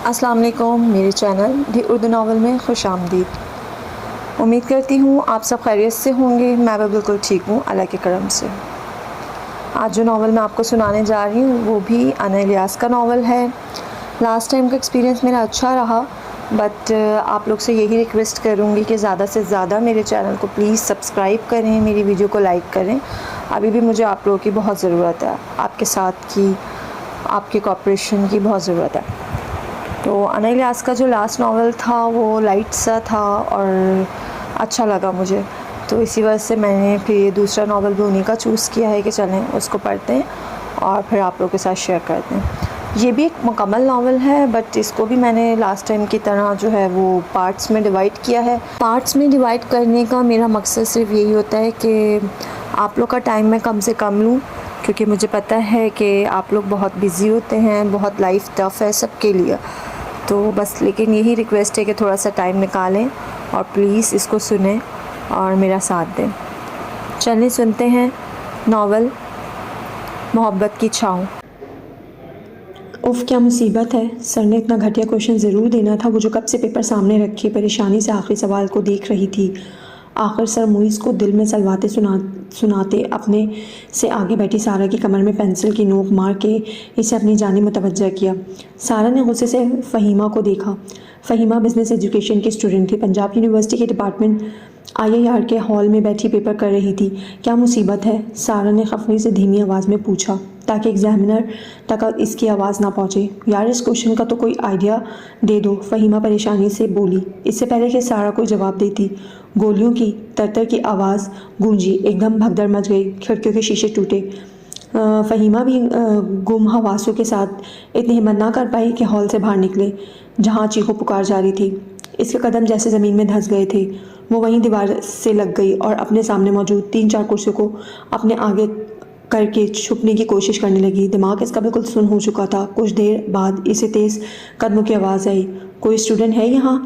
السلام علیکم، میرے چینل دی اردو ناول میں خوش آمدید۔ امید کرتی ہوں آپ سب خیریت سے ہوں گے۔ میں بھی بالکل ٹھیک ہوں اللہ کے کرم سے۔ آج جو ناول میں آپ کو سنانے جا رہی ہوں وہ بھی انا الیاس کا ناول ہے۔ لاسٹ ٹائم کا ایکسپیرینس میرا اچھا رہا، بٹ آپ لوگ سے یہی ریکویسٹ کروں گی کہ زیادہ سے زیادہ میرے چینل کو پلیز سبسکرائب کریں، میری ویڈیو کو لائک کریں۔ ابھی بھی مجھے آپ لوگوں کی بہت ضرورت ہے، آپ کے ساتھ کی، آپ کے کوآپریشن کی بہت ضرورت ہے۔ تو انا الیاس کا جو لاسٹ ناول تھا وہ لائٹ سا تھا اور اچھا لگا مجھے، تو اسی وجہ سے میں نے پھر یہ دوسرا ناول بھی انہیں کا چوز کیا ہے کہ چلیں اس کو پڑھتے ہیں اور پھر آپ لوگوں کے ساتھ شیئر کرتے ہیں۔ یہ بھی ایک مکمل ناول ہے، بٹ اس کو بھی میں نے لاسٹ ٹائم کی طرح جو ہے وہ پارٹس میں ڈیوائڈ کیا ہے۔ پارٹس میں ڈیوائڈ کرنے کا میرا مقصد صرف یہی ہوتا ہے کہ آپ لوگ کا ٹائم میں کم سے کم لوں، کیونکہ مجھے پتہ ہے کہ آپ لوگ بہت بزی ہوتے ہیں، بہت لائف ٹف ہے سب کے لیے، تو بس لیکن یہی ریکویسٹ ہے کہ تھوڑا سا ٹائم نکالیں اور پلیز اس کو سنیں اور میرا ساتھ دیں۔ چلیں سنتے ہیں ناول محبت کی چھاؤں۔ کیا مصیبت ہے، سر نے اتنا گھٹیا کوشچن ضرور دینا تھا۔ وہ جو کب سے پیپر سامنے رکھے پریشانی سے آخری سوال کو دیکھ رہی تھی۔ آخر سر موئز کو دل میں سلواتے سناتے اپنے سے آگے بیٹھی سارہ کی کمر میں پینسل کی نوک مار کے اسے اپنی جانب متوجہ کیا۔ سارہ نے غصے سے فہیمہ کو دیکھا۔ فہیمہ بزنس ایجوکیشن کی اسٹوڈنٹ تھی، پنجاب یونیورسٹی کے ڈپارٹمنٹ IIR کے ہال میں بیٹھی پیپر کر رہی تھی۔ کیا مصیبت ہے؟ سارہ نے خفگی سے دھیمی آواز میں پوچھا تاکہ ایگزامینر تک اس کی آواز نہ پہنچے۔ یار اس کوشچن کا تو کوئی آئیڈیا دے دو، فہیمہ پریشانی سے بولی۔ اس سے پہلے کہ سارہ کوئی جواب دیتی گولیوں کی تر کی آواز گونجی، ایک دم بھگدڑ مچ گئی، کھڑکیوں کے شیشے ٹوٹے۔ فہیمہ بھی گم حواسوں کے ساتھ اتنی ہمت نہ کر پائی کہ ہال سے باہر نکلے جہاں چیخو پکار جاری تھی۔ اس کے قدم جیسے زمین میں دھنس گئے تھے۔ وہ وہیں دیوار سے لگ گئی اور اپنے سامنے موجود 3-4 کرسیوں کو اپنے آگے کر کے چھپنے کی کوشش کرنے لگی۔ دماغ اس کا بالکل سن ہو چکا تھا۔ کچھ دیر بعد اسے تیز قدموں کی آواز آئی۔ کوئی اسٹوڈنٹ ہے یہاں؟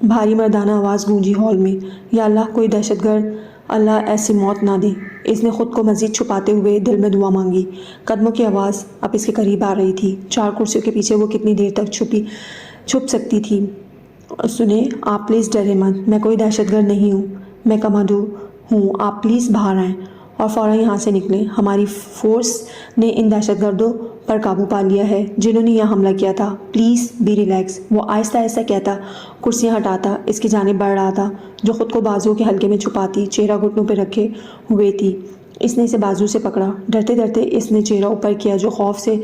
بھاری مردانہ آواز گونجی ہال میں۔ یا اللہ کوئی دہشت گرد، اللہ ایسی موت نہ دے۔ اس نے خود کو مزید چھپاتے ہوئے دل میں دعا مانگی۔ قدموں کی آواز اب اس کے قریب آ رہی تھی۔ 4 کرسیوں کے پیچھے وہ کتنی دیر تک چھپ سکتی تھی؟ سنیں آپ پلیز ڈریں مت، میں کوئی دہشت گرد نہیں ہوں، میں کمانڈو ہوں، آپ پلیز باہر آئیں اور فوراً یہاں سے نکلیں۔ ہماری فورس نے ان دہشت گردوں پر قابو پا لیا ہے جنہوں نے یہاں حملہ کیا تھا، پلیز بی ریلیکس۔ وہ آہستہ آہستہ کہتا، کرسیاں ہٹاتا اس کی جانب بڑھ رہا تھا جو خود کو بازو کے حلقے میں چھپاتی چہرہ گھٹنوں پہ رکھے ہوئے تھی۔ اس نے اسے بازو سے پکڑا۔ ڈرتے ڈرتے اس نے چہرہ اوپر کیا جو خوف سے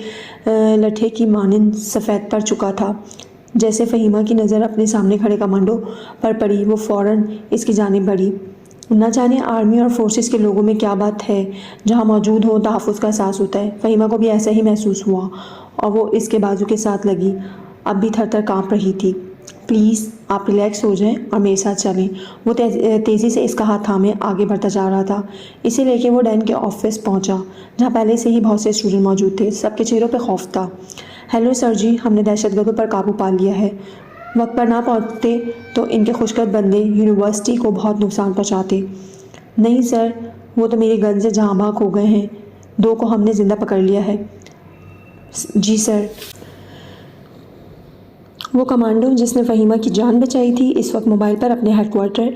لٹھے کی مانند سفید پڑ چکا تھا۔ جیسے فہیمہ کی نظر اپنے سامنے کھڑے کمانڈو پر پڑی وہ فوراً اس کی جانب بڑھی۔ نہ جانے آرمی اور فورسز کے لوگوں میں کیا بات ہے، جہاں موجود ہوں تحفظ کا احساس ہوتا ہے۔ فہیمہ کو بھی ایسا ہی محسوس ہوا اور وہ اس کے بازو کے ساتھ لگی، اب بھی تھر تھر کانپ رہی تھی۔ پلیز آپ ریلیکس ہو جائیں اور میرے ساتھ چلیں۔ وہ تیزی سے اس کا ہاتھ تھامے آگے بڑھتا جا رہا تھا۔ اسے لے کے وہ ڈین کے آفس پہنچا جہاں پہلے سے ہی بہت سے اسٹوڈنٹ موجود تھے۔ سب کے چہروں پہ خوف تھا۔ ہیلو سر جی، ہم نے دہشت گردوں پر قابو پا لیا ہے۔ وقت پر نہ پہنچتے تو ان کے خوشخط بندے یونیورسٹی کو بہت نقصان پہنچاتے۔ نہیں سر، وہ تو میری گن سے جہاں بھاگ ہو گئے ہیں۔ 2 کو ہم نے زندہ پکڑ لیا ہے۔ جی سر۔ وہ کمانڈو جس نے فہیمہ کی جان بچائی تھی اس وقت موبائل پر اپنے ہیڈ کوارٹر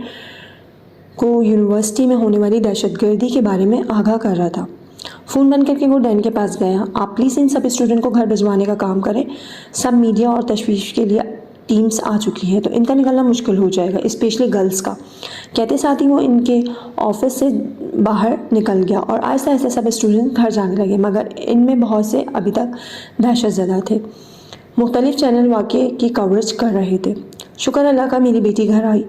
کو یونیورسٹی میں ہونے والی دہشت گردی کے بارے میں آگاہ کر رہا تھا۔ فون بند کر کے وہ ڈین کے پاس گیا۔ آپ پلیز ان سب اسٹوڈنٹ کو گھر بھجوانے کا کام کریں۔ سب میڈیا اور تشویش کے لیے ٹیمز آ چکی ہیں تو ان کا نکلنا مشکل ہو جائے گا، اسپیشلی گرلز کا۔ کہتے ساتھ ہی وہ ان کے آفس سے باہر نکل گیا اور آہستہ آہستہ سب اسٹوڈنٹ گھر جانے لگے، مگر ان میں بہت سے ابھی تک دہشت زدہ تھے۔ مختلف چینل واقعے کی کوریج کر رہے تھے۔ شکر اللہ کا میری بیٹی گھر آئی،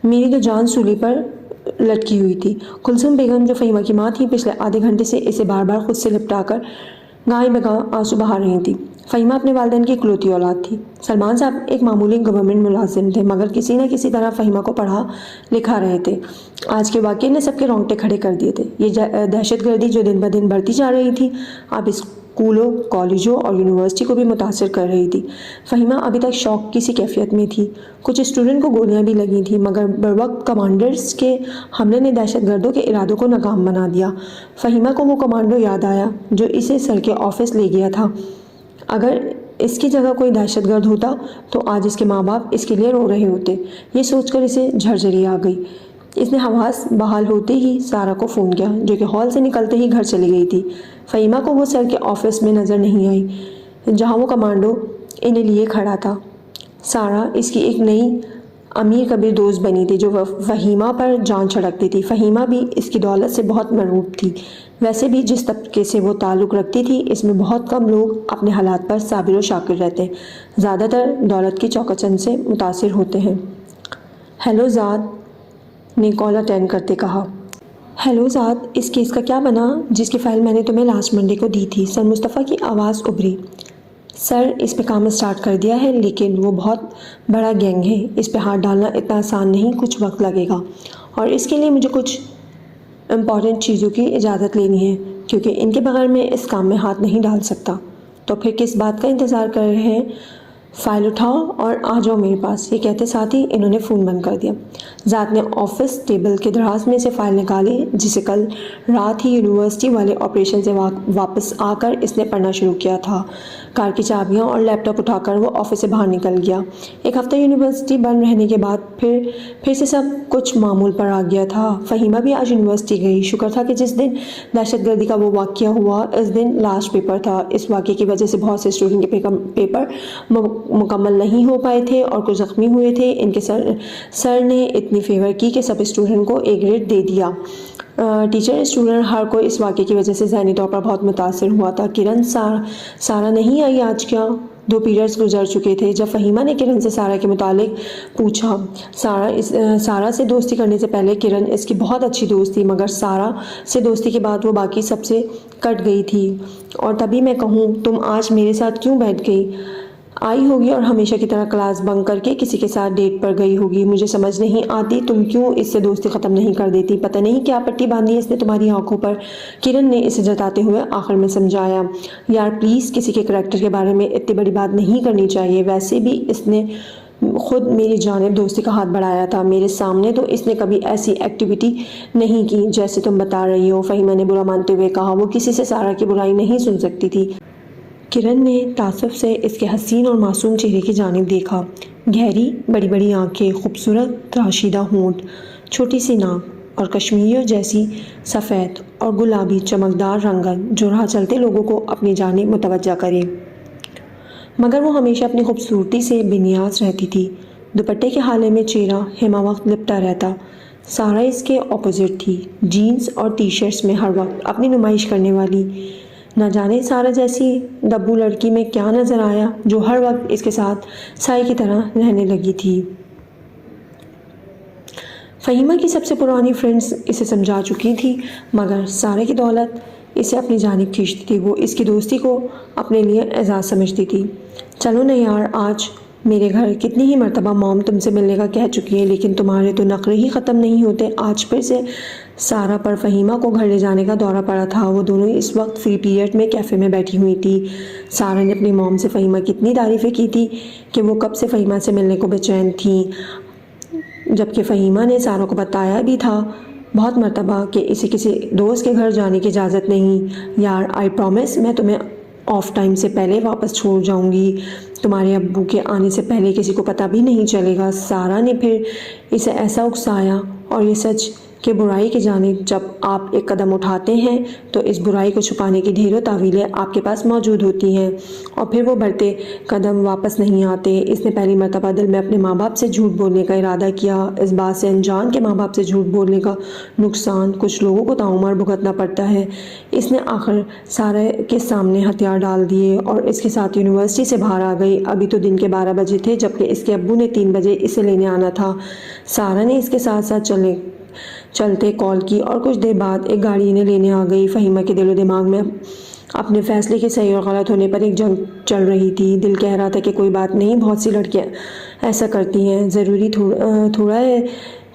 میری تو جان سولی پر لٹکی ہوئی تھی۔ کلثوم بیگم جو فہیمہ کی ماں تھی پچھلے آدھے گھنٹے سے اسے بار بار خود سے لپٹا کر گائیں بگاں آنسو بہا رہی تھی۔ فہیمہ اپنے والدین کی اکلوتی اولاد تھی۔ سلمان صاحب ایک معمولی گورنمنٹ ملازم تھے مگر کسی نہ کسی طرح فہیمہ کو پڑھا لکھا رہے تھے۔ آج کے واقعے نے سب کے رونگٹے کھڑے کر دیے تھے۔ یہ دہشت گردی جو دن بدن بڑھتی جا رہی تھی اب اسکولوں، کالجوں اور یونیورسٹی کو بھی متاثر کر رہی تھی۔ فہیمہ ابھی تک شوق کی سی کیفیت میں تھی۔ کچھ اسٹوڈنٹ کو گولیاں بھی لگی تھیں مگر بروقت کمانڈرز کے حملے نے دہشت گردوں کے ارادوں کو ناکام بنا دیا۔ فہیمہ کو وہ کمانڈو یاد آیا جو اسے سر کے آفس لے گیا تھا۔ اگر اس کی جگہ کوئی دہشت گرد ہوتا تو آج اس کے ماں باپ اس کے لیے رو رہے ہوتے۔ یہ سوچ کر اسے جھرجھری آ گئی۔ اس نے حواس بحال ہوتے ہی سارہ کو فون کیا، جو کہ ہال سے نکلتے ہی گھر چلی گئی تھی۔ فہیمہ کو وہ سر کے آفس میں نظر نہیں آئی، جہاں وہ کمانڈو انہیں لیے کھڑا تھا۔ سارہ اس کی ایک نئی امیر کبیر دوست بنی تھی جو فہیمہ پر جان چھڑکتی تھی۔ فہیمہ بھی اس کی دولت سے بہت مرعوب تھی۔ ویسے بھی جس طبقے سے وہ تعلق رکھتی تھی، اس میں بہت کم لوگ اپنے حالات پر صابر و شاکر رہتے ہیں، زیادہ تر دولت کی چوکچن سے متاثر ہوتے ہیں۔ ہیلو ذات نے کال اٹینڈ کرتے کہا۔ ہیلو ذات، اس کیس کا کیا بنا جس کی فائل میں نے تمہیں لاسٹ منڈے کو دی تھی؟ سر مصطفیٰ کی آواز ابھری۔ سر اس پہ کام اسٹارٹ کر دیا ہے، لیکن وہ بہت بڑا گینگ ہے، اس پہ ہاتھ ڈالنا اتنا آسان نہیں، کچھ وقت لگے گا، اور اس کے لیے مجھے کچھ امپورٹنٹ چیزوں کی اجازت لینی ہے، کیونکہ ان کے بغیر میں اس کام میں ہاتھ نہیں ڈال سکتا۔ تو پھر کس بات کا انتظار کر رہے ہیں؟ فائل اٹھاؤ اور آ جاؤ میرے پاس۔ یہ کہتے ساتھ ہی انہوں نے فون بند کر دیا۔ ذات نے آفس ٹیبل کے دراز میں سے فائل نکالی، جسے کل رات ہی یونیورسٹی والے آپریشن سے واپس آ کر اس نے پڑھنا شروع کیا تھا۔ کار کی چابیاں اور لیپ ٹاپ اٹھا کر وہ آفس سے باہر نکل گیا۔ ایک ہفتہ یونیورسٹی بند رہنے کے بعد پھر سے سب کچھ معمول پر آ گیا تھا۔ فہیمہ بھی آج یونیورسٹی گئی۔ شکر تھا کہ جس دن دہشت گردی کا وہ واقعہ ہوا، اس دن لاسٹ پیپر تھا۔ اس واقعے کی وجہ سے بہت سے اسٹوڈنٹ کے پیپر مکمل نہیں ہو پائے تھے اور کچھ زخمی ہوئے تھے۔ ان کے سر نے اتنی فیور کی کہ سب اسٹوڈنٹ کو اے گریڈ دے دیا۔ ٹیچر، اسٹوڈنٹ، ہر کوئی اس واقعے کی وجہ سے ذہنی طور پر بہت متاثر ہوا تھا۔ کرن، سارہ نہیں آئی آج کیا؟ 2 پیریڈز گزر چکے تھے جب فہیمہ نے کرن سے سارہ کے متعلق پوچھا۔ سارہ سے دوستی کرنے سے پہلے کرن اس کی بہت اچھی دوست تھی، مگر سارہ سے دوستی کے بعد وہ باقی سب سے کٹ گئی تھی۔ اور تبھی میں کہوں، تم آج میرے ساتھ کیوں بیٹھ گئی؟ آئی ہوگی اور ہمیشہ کی طرح کلاس بنک کر کے کسی کے ساتھ ڈیٹ پر گئی ہوگی۔ مجھے سمجھ نہیں آتی تم کیوں اس سے دوستی ختم نہیں کر دیتی؟ پتہ نہیں کیا پٹی باندھی اس نے تمہاری آنکھوں پر، کرن نے اسے جتاتے ہوئے آخر میں سمجھایا۔ یار پلیز، کسی کے کریکٹر کے بارے میں اتنی بڑی بات نہیں کرنی چاہیے۔ ویسے بھی اس نے خود میری جانب دوستی کا ہاتھ بڑھایا تھا، میرے سامنے تو اس نے کبھی ایسی ایکٹیویٹی نہیں کی جیسے تم بتا رہی ہو۔ فہیمہ نے برا مانتے ہوئے کہا۔ وہ کسی سے سارہ کی برائی نہیں سن سکتی تھی۔ کرن نے تعصب سے اس کے حسین اور معصوم چہرے کی جانب دیکھا۔ گہری بڑی بڑی آنکھیں، خوبصورت تراشیدہ ہونٹ، چھوٹی سی ناک اور کشمیریوں جیسی سفید اور گلابی چمکدار رنگت جو راہ چلتے لوگوں کو اپنی جانب متوجہ کرے، مگر وہ ہمیشہ اپنی خوبصورتی سے بے نیاز رہتی تھی۔ دوپٹے کے حالے میں چہرہ ہمہ وقت لپٹا رہتا۔ سارہ اس کے اپوزٹ تھی، جینز اور ٹی شرٹس میں ہر وقت اپنی نمائش کرنے والی۔ نہ جانے سارہ جیسی دبو لڑکی میں کیا نظر آیا جو ہر وقت اس کے ساتھ سائے کی طرح رہنے لگی تھی۔ فہیمہ کی سب سے پرانی فرینڈز اسے سمجھا چکی تھی، مگر سارہ کی دولت اسے اپنی جانب کھینچتی تھی۔ وہ اس کی دوستی کو اپنے لیے اعزاز سمجھتی تھی۔ چلو نا یار، آج میرے گھر کتنی ہی مرتبہ موم تم سے ملنے کا کہہ چکی ہے، لیکن تمہارے تو نخرے ہی ختم نہیں ہوتے۔ آج پھر سے سارہ پر فہیمہ کو گھر لے جانے کا دورہ پڑا تھا۔ وہ دونوں اس وقت فری پیریڈ میں کیفے میں بیٹھی ہوئی تھی۔ سارہ نے اپنی موم سے فہیمہ کی اتنی تعریفیں کی تھی کہ وہ کب سے فہیمہ سے ملنے کو بے چین تھیں، جبکہ فہیمہ نے سارہ کو بتایا بھی تھا بہت مرتبہ کہ اسے کسی دوست کے گھر جانے کی اجازت نہیں۔ یار آئی پرومس، میں تمہیں آف ٹائم سے پہلے واپس چھوڑ جاؤں گی، تمہارے ابو کے آنے سے پہلے کسی کو پتہ بھی نہیں چلے گا۔ سارہ نے پھر اسے ایسا اکسایا، اور یہ سچ کہ برائی کی جانب جب آپ ایک قدم اٹھاتے ہیں تو اس برائی کو چھپانے کی ڈھیروں تعویلیں آپ کے پاس موجود ہوتی ہیں، اور پھر وہ بڑھتے قدم واپس نہیں آتے۔ اس نے پہلی مرتبہ دل میں اپنے ماں باپ سے جھوٹ بولنے کا ارادہ کیا۔ اس بات سے انجان کے ماں باپ سے جھوٹ بولنے کا نقصان کچھ لوگوں کو تعمر بھگتنا پڑتا ہے۔ اس نے آخر سارہ کے سامنے ہتھیار ڈال دیے اور اس کے ساتھ یونیورسٹی سے باہر آ گئی۔ ابھی تو دن کے 12 بجے تھے، جبکہ اس کے ابو نے 3 بجے اسے لینے آنا تھا۔ سارہ نے اس کے ساتھ ساتھ چلتے کال کی اور کچھ دیر بعد ایک گاڑی انہیں لینے آ گئی۔ فہیمہ کے دل و دماغ میں اپنے فیصلے کے صحیح اور غلط ہونے پر ایک جنگ چل رہی تھی۔ دل کہہ رہا تھا کہ کوئی بات نہیں، بہت سی لڑکیاں ایسا کرتی ہیں، ضروری تھوڑا ہے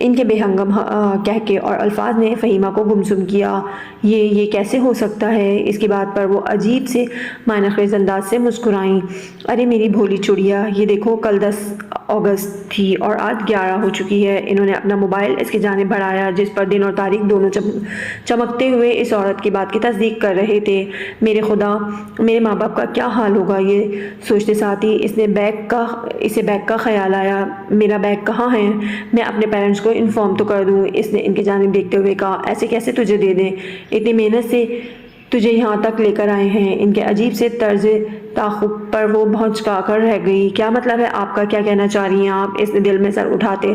ان کے بے ہنگم کہکے اور الفاظ نے فہیمہ کو گمسم کیا۔ یہ کیسے ہو سکتا ہے؟ اس کی بات پر وہ عجیب سے معنی خیز انداز سے مسکرائیں۔ ارے میری بھولی چڑیا، یہ دیکھو کل 10 اگست تھی اور آج 11 ہو چکی ہے۔ انہوں نے اپنا موبائل اس کی جانب بڑھایا جس پر دن اور تاریخ دونوں چمکتے ہوئے اس عورت کی بات کی تصدیق کر رہے تھے۔ میرے خدا، میرے ماں باپ کا کیا حال ہوگا؟ یہ سوچتے ساتھ ہی اسے بیگ کا خیال آیا۔ میرا بیگ کہاں ہے؟ میں اپنے پیرنٹس کو انفارم تو کر دوں۔ اس نے ان کی جانب دیکھتے ہوئے کہا، ایسے کیسے تجھے دے دیں؟ اتنی محنت سے تجھے یہاں تک لے کر آئے ہیں۔ ان کے عجیب سے طرز تعاقب پر وہ بھونچکا کر رہ گئی۔ کیا مطلب ہے آپ کا؟ کیا کہنا چاہ رہی ہیں آپ؟ اس نے دل میں سر اٹھاتے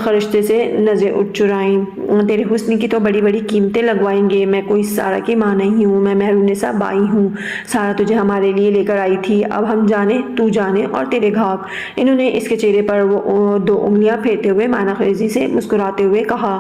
خرشتے سے نظریں اٹھ چرائیں۔ تیرے حسن کی تو بڑی بڑی قیمتیں لگوائیں گے۔ میں کوئی سارا کی ماں نہیں ہوں، میں مہرونسا بائی ہوں۔ سارا تجھے ہمارے لیے لے کر آئی تھی، اب ہم جانے تو جانے اور تیرے گھاک۔ انہوں نے اس کے چہرے پر وہ 2 انگلیاں پھیرتے ہوئے معنی خیزی سے مسکراتے ہوئے کہا،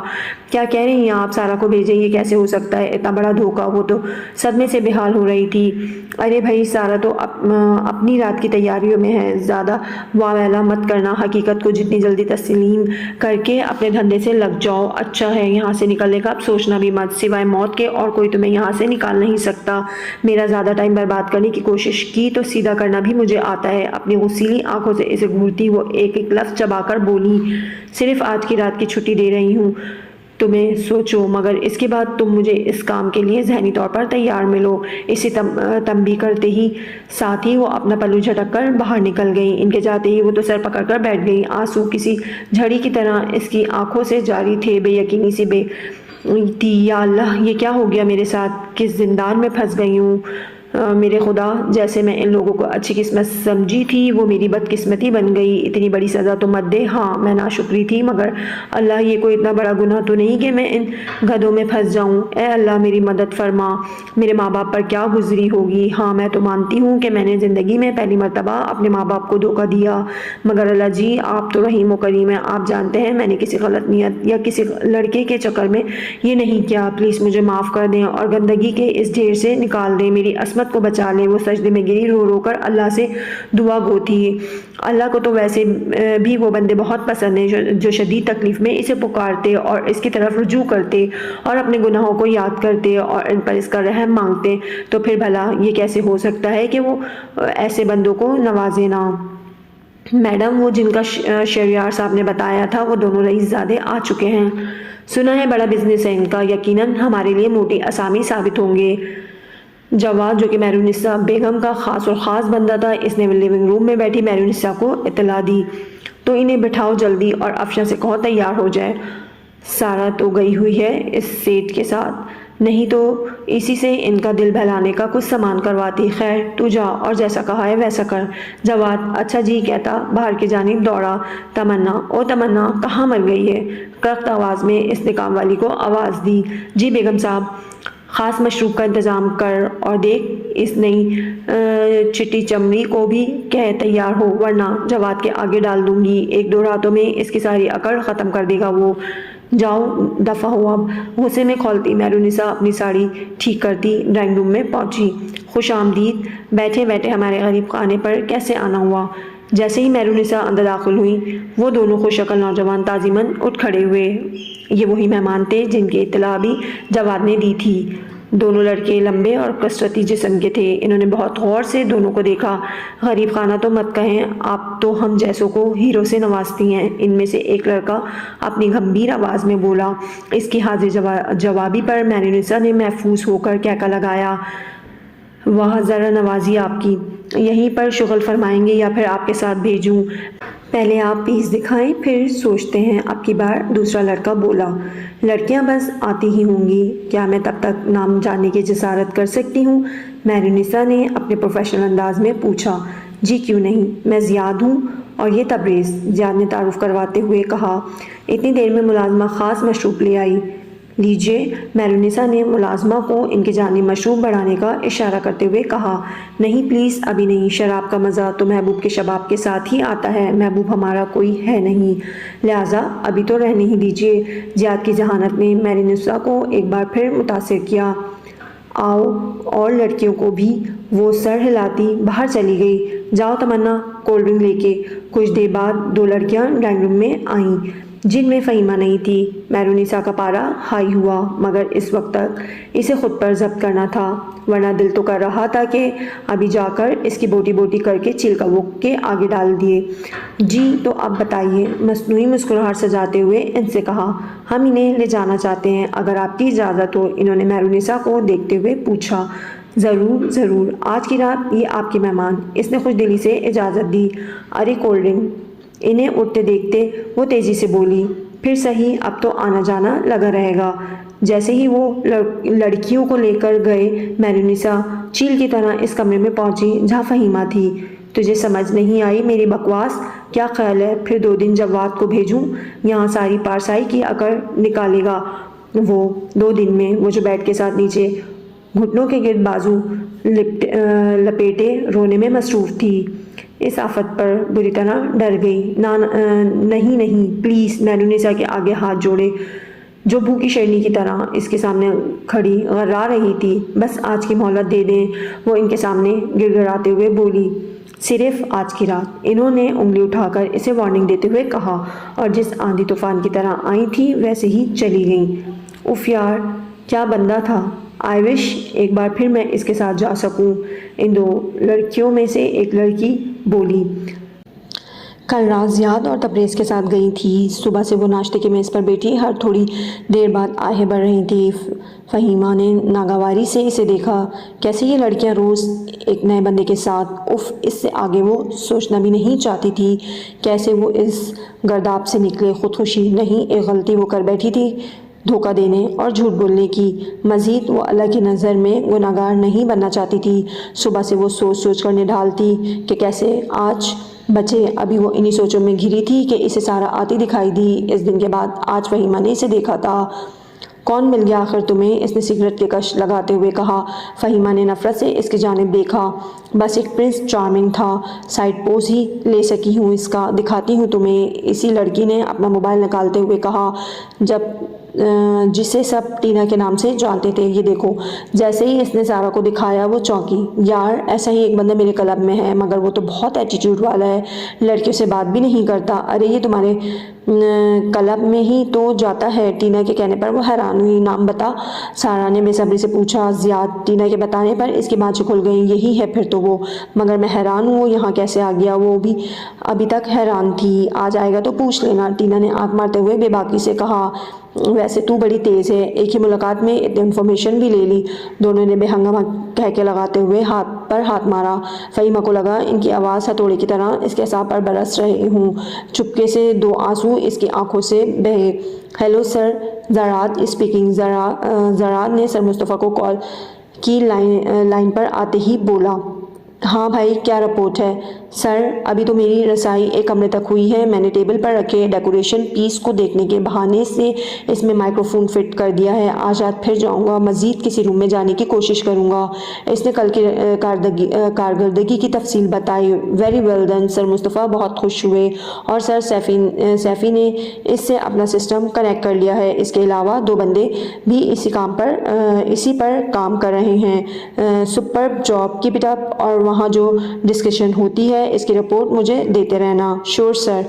کیا کہہ رہی ہیں آپ؟ سارا کو بھیجیں؟ یہ کیسے ہو سکتا ہے؟ اتنا بڑا دھوکہ! وہ تو صدمے سے بے حال ہو رہی تھی۔ ارے بھائی، سارا تو اپنی رات کی تیاریوں میں ہے، زیادہ واویلا مت کرنا۔ حقیقت کو جتنی جلدی تسلیم کر کے اپنے دھندے سے لگ جاؤ۔ اچھا ہے، یہاں سے نکلنے کا اب سوچنا بھی مت، سوائے موت کے اور کوئی تمہیں یہاں سے نکال نہیں سکتا۔ میرا زیادہ ٹائم برباد کرنے کی کوشش کی تو سیدھا کرنا بھی مجھے آتا ہے۔ اپنی غصیلی آنکھوں سے اسے گھورتی وہ ایک ایک لفظ چبا کر بولی، صرف آج کی رات کی چھٹی دے رہی ہوں تمہیں، سوچو، مگر اس کے بعد تم مجھے اس کام کے لیے ذہنی طور پر تیار ملو۔ اسے تنبیہ کرتے ہی ساتھ ہی وہ اپنا پلو جھٹک کر باہر نکل گئی۔ ان کے جاتے ہی وہ تو سر پکڑ کر بیٹھ گئی۔ آنسو کسی جھڑی کی طرح اس کی آنکھوں سے جاری تھے۔ بے یقینی سی بے تھی، یا اللہ، یہ کیا ہو گیا میرے ساتھ؟ کس زندان میں پھنس گئی ہوں؟ میرے خدا، جیسے میں ان لوگوں کو اچھی قسمت سمجھی تھی وہ میری بدقسمتی بن گئی۔ اتنی بڑی سزا تو مت دے۔ ہاں میں ناشکری تھی، مگر اللہ، یہ کوئی اتنا بڑا گناہ تو نہیں کہ میں ان گدھوں میں پھنس جاؤں۔ اے اللہ میری مدد فرما۔ میرے ماں باپ پر کیا گزری ہوگی؟ ہاں میں تو مانتی ہوں کہ میں نے زندگی میں پہلی مرتبہ اپنے ماں باپ کو دھوکہ دیا، مگر اللہ جی، آپ تو رحیم و کریم ہیں۔ آپ جانتے ہیں میں نے کسی غلط نیت یا کسی لڑکے کے چکر میں یہ نہیں کیا۔ پلیز مجھے معاف کر دیں اور گندگی کے اس ڈھیر سے نکال دیں، میری عصمت کو بچا لیں۔ وہ سجدے میں گری، رو رو کر اللہ سے دعا گو تھی۔ اللہ کو تو ویسے بھی وہ بندے بہت پسند ہیں جو شدید تکلیف میں اسے پکارتے اور اس کی طرف رجوع کرتے اور اپنے گناہوں کو یاد کرتے اور ان پر اس کا رحم مانگتے۔ تو پھر بھلا یہ کیسے ہو سکتا ہے کہ وہ ایسے بندوں کو نوازے نہ؟ میڈم، وہ جن کا شہریار صاحب نے بتایا تھا وہ دونوں رئیس زادے آ چکے ہیں۔ سنا ہے بڑا بزنس ہے ان کا، یقیناً ہمارے لیے موٹی اسامی ثابت ہوں گے۔ جواد، جو کہ مہرونسا بیگم کا خاص اور خاص بندہ تھا، اس نے لیونگ روم میں بیٹھی مہرونسا کو اطلاع دی، تو انہیں بٹھاؤ جلدی اور افشاں سے کہو تیار ہو جائے۔ سارا تو گئی ہوئی ہے اس سیٹ کے ساتھ، نہیں تو اسی سے ان کا دل بہلانے کا کچھ سامان کرواتی۔ خیر تو جا اور جیسا کہا ہے ویسا کر۔ جواد اچھا جی کہتا باہر کی جانب دوڑا۔ تمنا، او تمنا، کہاں مر گئی ہے؟ کرخت آواز میں اس نے کام والی کو آواز دی۔ جی بیگم صاحب، خاص مشروب کا انتظام کر اور دیکھ اس نئی چٹی چمڑی کو بھی کہہ تیار ہو، ورنہ جواد کے آگے ڈال دوں گی۔ 1-2 راتوں میں اس کی ساری اکڑ ختم کر دے گا وہ۔ جاؤ دفع ہو اب۔ غصے میں کھولتی مہرونسا اپنی ساڑی ٹھیک کرتی ڈرائنگ روم میں پہنچی۔ خوش آمدید، بیٹھے بیٹھے ہمارے غریب خانے پر کیسے آنا ہوا؟ جیسے ہی مہرونسا اندر داخل ہوئی وہ دونوں خوش شکل نوجوان تعظیماً اٹھ کھڑے ہوئے۔ یہ وہی مہمان تھے جن کی اطلاع بھی جواد نے دی تھی۔ دونوں لڑکے لمبے اور کثرتی جسم کے تھے۔ انہوں نے بہت غور سے دونوں کو دیکھا۔ غریب خانہ تو مت کہیں، آپ تو ہم جیسوں کو ہیرو سے نوازتی ہیں، ان میں سے ایک لڑکا اپنی گمبھیر آواز میں بولا۔ اس کی حاضر جوابی پر مہرونسا نے محفوظ ہو کر کہکا لگایا، واہ ذرا نوازی آپ کی۔ یہیں پر شغل فرمائیں گے یا پھر آپ کے ساتھ بھیجوں؟ پہلے آپ پیس دکھائیں پھر سوچتے ہیں۔ اب کی بار دوسرا لڑکا بولا، لڑکیاں بس آتی ہی ہوں گی، کیا میں تب تک نام جاننے کی جسارت کر سکتی ہوں؟ مہرونسا نے اپنے پروفیشنل انداز میں پوچھا۔ جی کیوں نہیں، میں زیاد ہوں اور یہ تبریز، زیاد نے تعارف کرواتے ہوئے کہا۔ اتنی دیر میں ملازمہ خاص مشروب لے آئی۔ لیجیے، مہرونسا نے ملازمہ کو ان کی جانب مشروب بڑھانے کا اشارہ کرتے ہوئے کہا۔ نہیں پلیز، ابھی نہیں، شراب کا مزہ تو محبوب کے شباب کے ساتھ ہی آتا ہے، محبوب ہمارا کوئی ہے نہیں، لہٰذا ابھی تو رہنے ہی دیجیے۔ زیاد کی ذہانت نے مہرونسا کو ایک بار پھر متاثر کیا۔ آؤ، اور لڑکیوں کو بھی۔ وہ سر ہلاتی باہر چلی گئی۔ جاؤ تمنا، کولڈ ڈرنک لے کے۔ کچھ دیر بعد 2 لڑکیاں ڈرائنگ روم میں آئیں۔ جن میں فہیمہ نہیں تھی۔ مہرونسا کا پارا ہائی ہوا، مگر اس وقت تک اسے خود پر ضبط کرنا تھا، ورنہ دل تو کر رہا تھا کہ ابھی جا کر اس کی بوٹی بوٹی کر کے چلکا وہ کے آگے ڈال دیے۔ جی تو اب بتائیے، مصنوعی مسکراہٹ سجاتے ہوئے ان سے کہا۔ ہم انہیں لے جانا چاہتے ہیں، اگر آپ کی اجازت ہو، انہوں نے مہرونسا کو دیکھتے ہوئے پوچھا۔ ضرور ضرور، آج کی رات یہ آپ کے مہمان۔ اس نے خوش دلی سے اجازت دی۔ ارے کولڈ ڈرنک۔ انہیں اٹھتے دیکھتے وہ تیزی سے بولی۔ پھر صحیح، اب تو آنا جانا لگا رہے گا۔ جیسے ہی وہ لڑکیوں کو لے کر گئے، مہرونسا چیل کی طرح اس کمرے میں پہنچی جہاں فہیمہ تھی۔ تجھے سمجھ نہیں آئی میری بکواس؟ کیا خیال ہے پھر 2 دن جواد کو بھیجوں؟ یہاں ساری پارسائی کی اکڑ نکالے گا وہ 2 دن میں۔ وہ جو بیڈ کے ساتھ نیچے گھٹنوں کے گرد بازو لپیٹے رونے میں مصروف تھی، اس آفت پر بری طرح ڈر گئی۔ نہیں نہیں پلیز، مہرونسا کے آگے ہاتھ جوڑے، جو بھوکی شیرنی کی طرح اس کے سامنے کھڑی غرا رہی تھی۔ بس آج کی مہلت دے دیں، وہ ان کے سامنے گڑ گڑاتے ہوئے بولی۔ صرف آج کی رات، انہوں نے انگلی اٹھا کر اسے وارننگ دیتے ہوئے کہا، اور جس آندھی طوفان کی طرح آئی تھی ویسے ہی چلی گئیں۔ اف یار، کیا بندہ تھا! آئی وش ایک بار پھر میں اس کے ساتھ جا سکوں۔ ان 2 لڑکیوں میں سے ایک لڑکی بولی۔ کل رات زیاد اور تبریز کے ساتھ گئی تھی۔ صبح سے وہ ناشتے کی میز پر بیٹھی ہر تھوڑی دیر بعد آہیں بڑھ رہی تھی۔ فہیمہ نے ناگواری سے اسے دیکھا۔ کیسے یہ لڑکیاں روز ایک نئے بندے کے ساتھ! اف، اس سے آگے وہ سوچنا بھی نہیں چاہتی تھی۔ کیسے وہ اس گرداب سے نکلے؟ خودکشی نہیں، ایک غلطی وہ کر بیٹھی تھی، دھوکہ دینے اور جھوٹ بولنے کی۔ مزید وہ اللہ کی نظر میں گنہگار نہیں بننا چاہتی تھی۔ صبح سے وہ سوچ سوچ کر نڈھالتی کہ کیسے آج بچے۔ ابھی وہ انہی سوچوں میں گھری تھی کہ اسے سارا آتی دکھائی دی۔ اس دن کے بعد آج فہیمہ نے اسے دیکھا تھا۔ کون مل گیا آخر تمہیں؟ اس نے سگریٹ کے کش لگاتے ہوئے کہا۔ فہیمہ نے نفرت سے اس کی جانب دیکھا۔ بس ایک پرنس چارمنگ تھا، سائڈ پوز ہی لے سکی ہوں اس کا، دکھاتی ہوں تمہیں، اسی لڑکی نے اپنا موبائل نکالتے ہوئے کہا، جسے سب ٹینا کے نام سے جانتے تھے۔ یہ دیکھو۔ جیسے ہی اس نے سارا کو دکھایا وہ چونکی۔ یار، ایسا ہی ایک بندہ میرے کلب میں ہے، مگر وہ تو بہت ایٹیٹیوڈ والا ہے، لڑکیوں سے بات بھی نہیں کرتا۔ ارے یہ تمہارے کلب میں ہی تو جاتا ہے؟ ٹینا کے کہنے پر وہ حیران ہوئی۔ نام بتا، سارا نے بے صبری سے پوچھا۔ زیاد۔ ٹینا کے بتانے پر اس کی بانچیں کھل گئیں۔ یہی ہے پھر تو وہ، مگر میں حیران ہوں وہ یہاں کیسے آ گیا؟ وہ بھی ابھی تک حیران تھی۔ آج آئے گا تو پوچھ لینا، ٹینا نے آنکھ مارتے ہوئے بے باکی سے کہا۔ ویسے تو بڑی تیز ہے، ایک ہی ملاقات میں اتنی انفارمیشن بھی لے لی۔ دونوں نے بے ہنگامہ کہکے لگاتے ہوئے ہاتھ پر ہاتھ مارا۔ فہیمہ کو لگا ان کی آواز ہتھوڑے کی طرح اس کے اعصاب پر برس رہے ہوں۔ چپکے سے 2 آنسو اس کی آنکھوں سے بہے۔ ہیلو سر زراعت اسپیکنگ۔ زراعت نے سر مصطفیٰ کو کال کی لائن پر آتے ہی بولا۔ ہاں بھائی، کیا رپورٹ ہے؟ سر، ابھی تو میری رسائی ایک کمرے تک ہوئی ہے۔ میں نے ٹیبل پر رکھے ڈیکوریشن پیس کو دیکھنے کے بہانے سے اس میں مائکرو فون فٹ کر دیا ہے۔ آج رات پھر جاؤں گا، مزید کسی روم میں جانے کی کوشش کروں گا۔ اس نے کل کی کارکردگی کی تفصیل بتائی۔ ویری ویل ڈن سر مصطفیٰ بہت خوش ہوئے، اور سر سیفی نے اس سے اپنا سسٹم کنیکٹ کر لیا ہے۔ اس کے علاوہ 2 بندے بھی اسی پر کام کر رہے ہیں۔ Superb job, keep it up, اور وہاں جو ڈسکشن ہوتی ہے اس کی رپورٹ مجھے دیتے رہنا۔ شور سر۔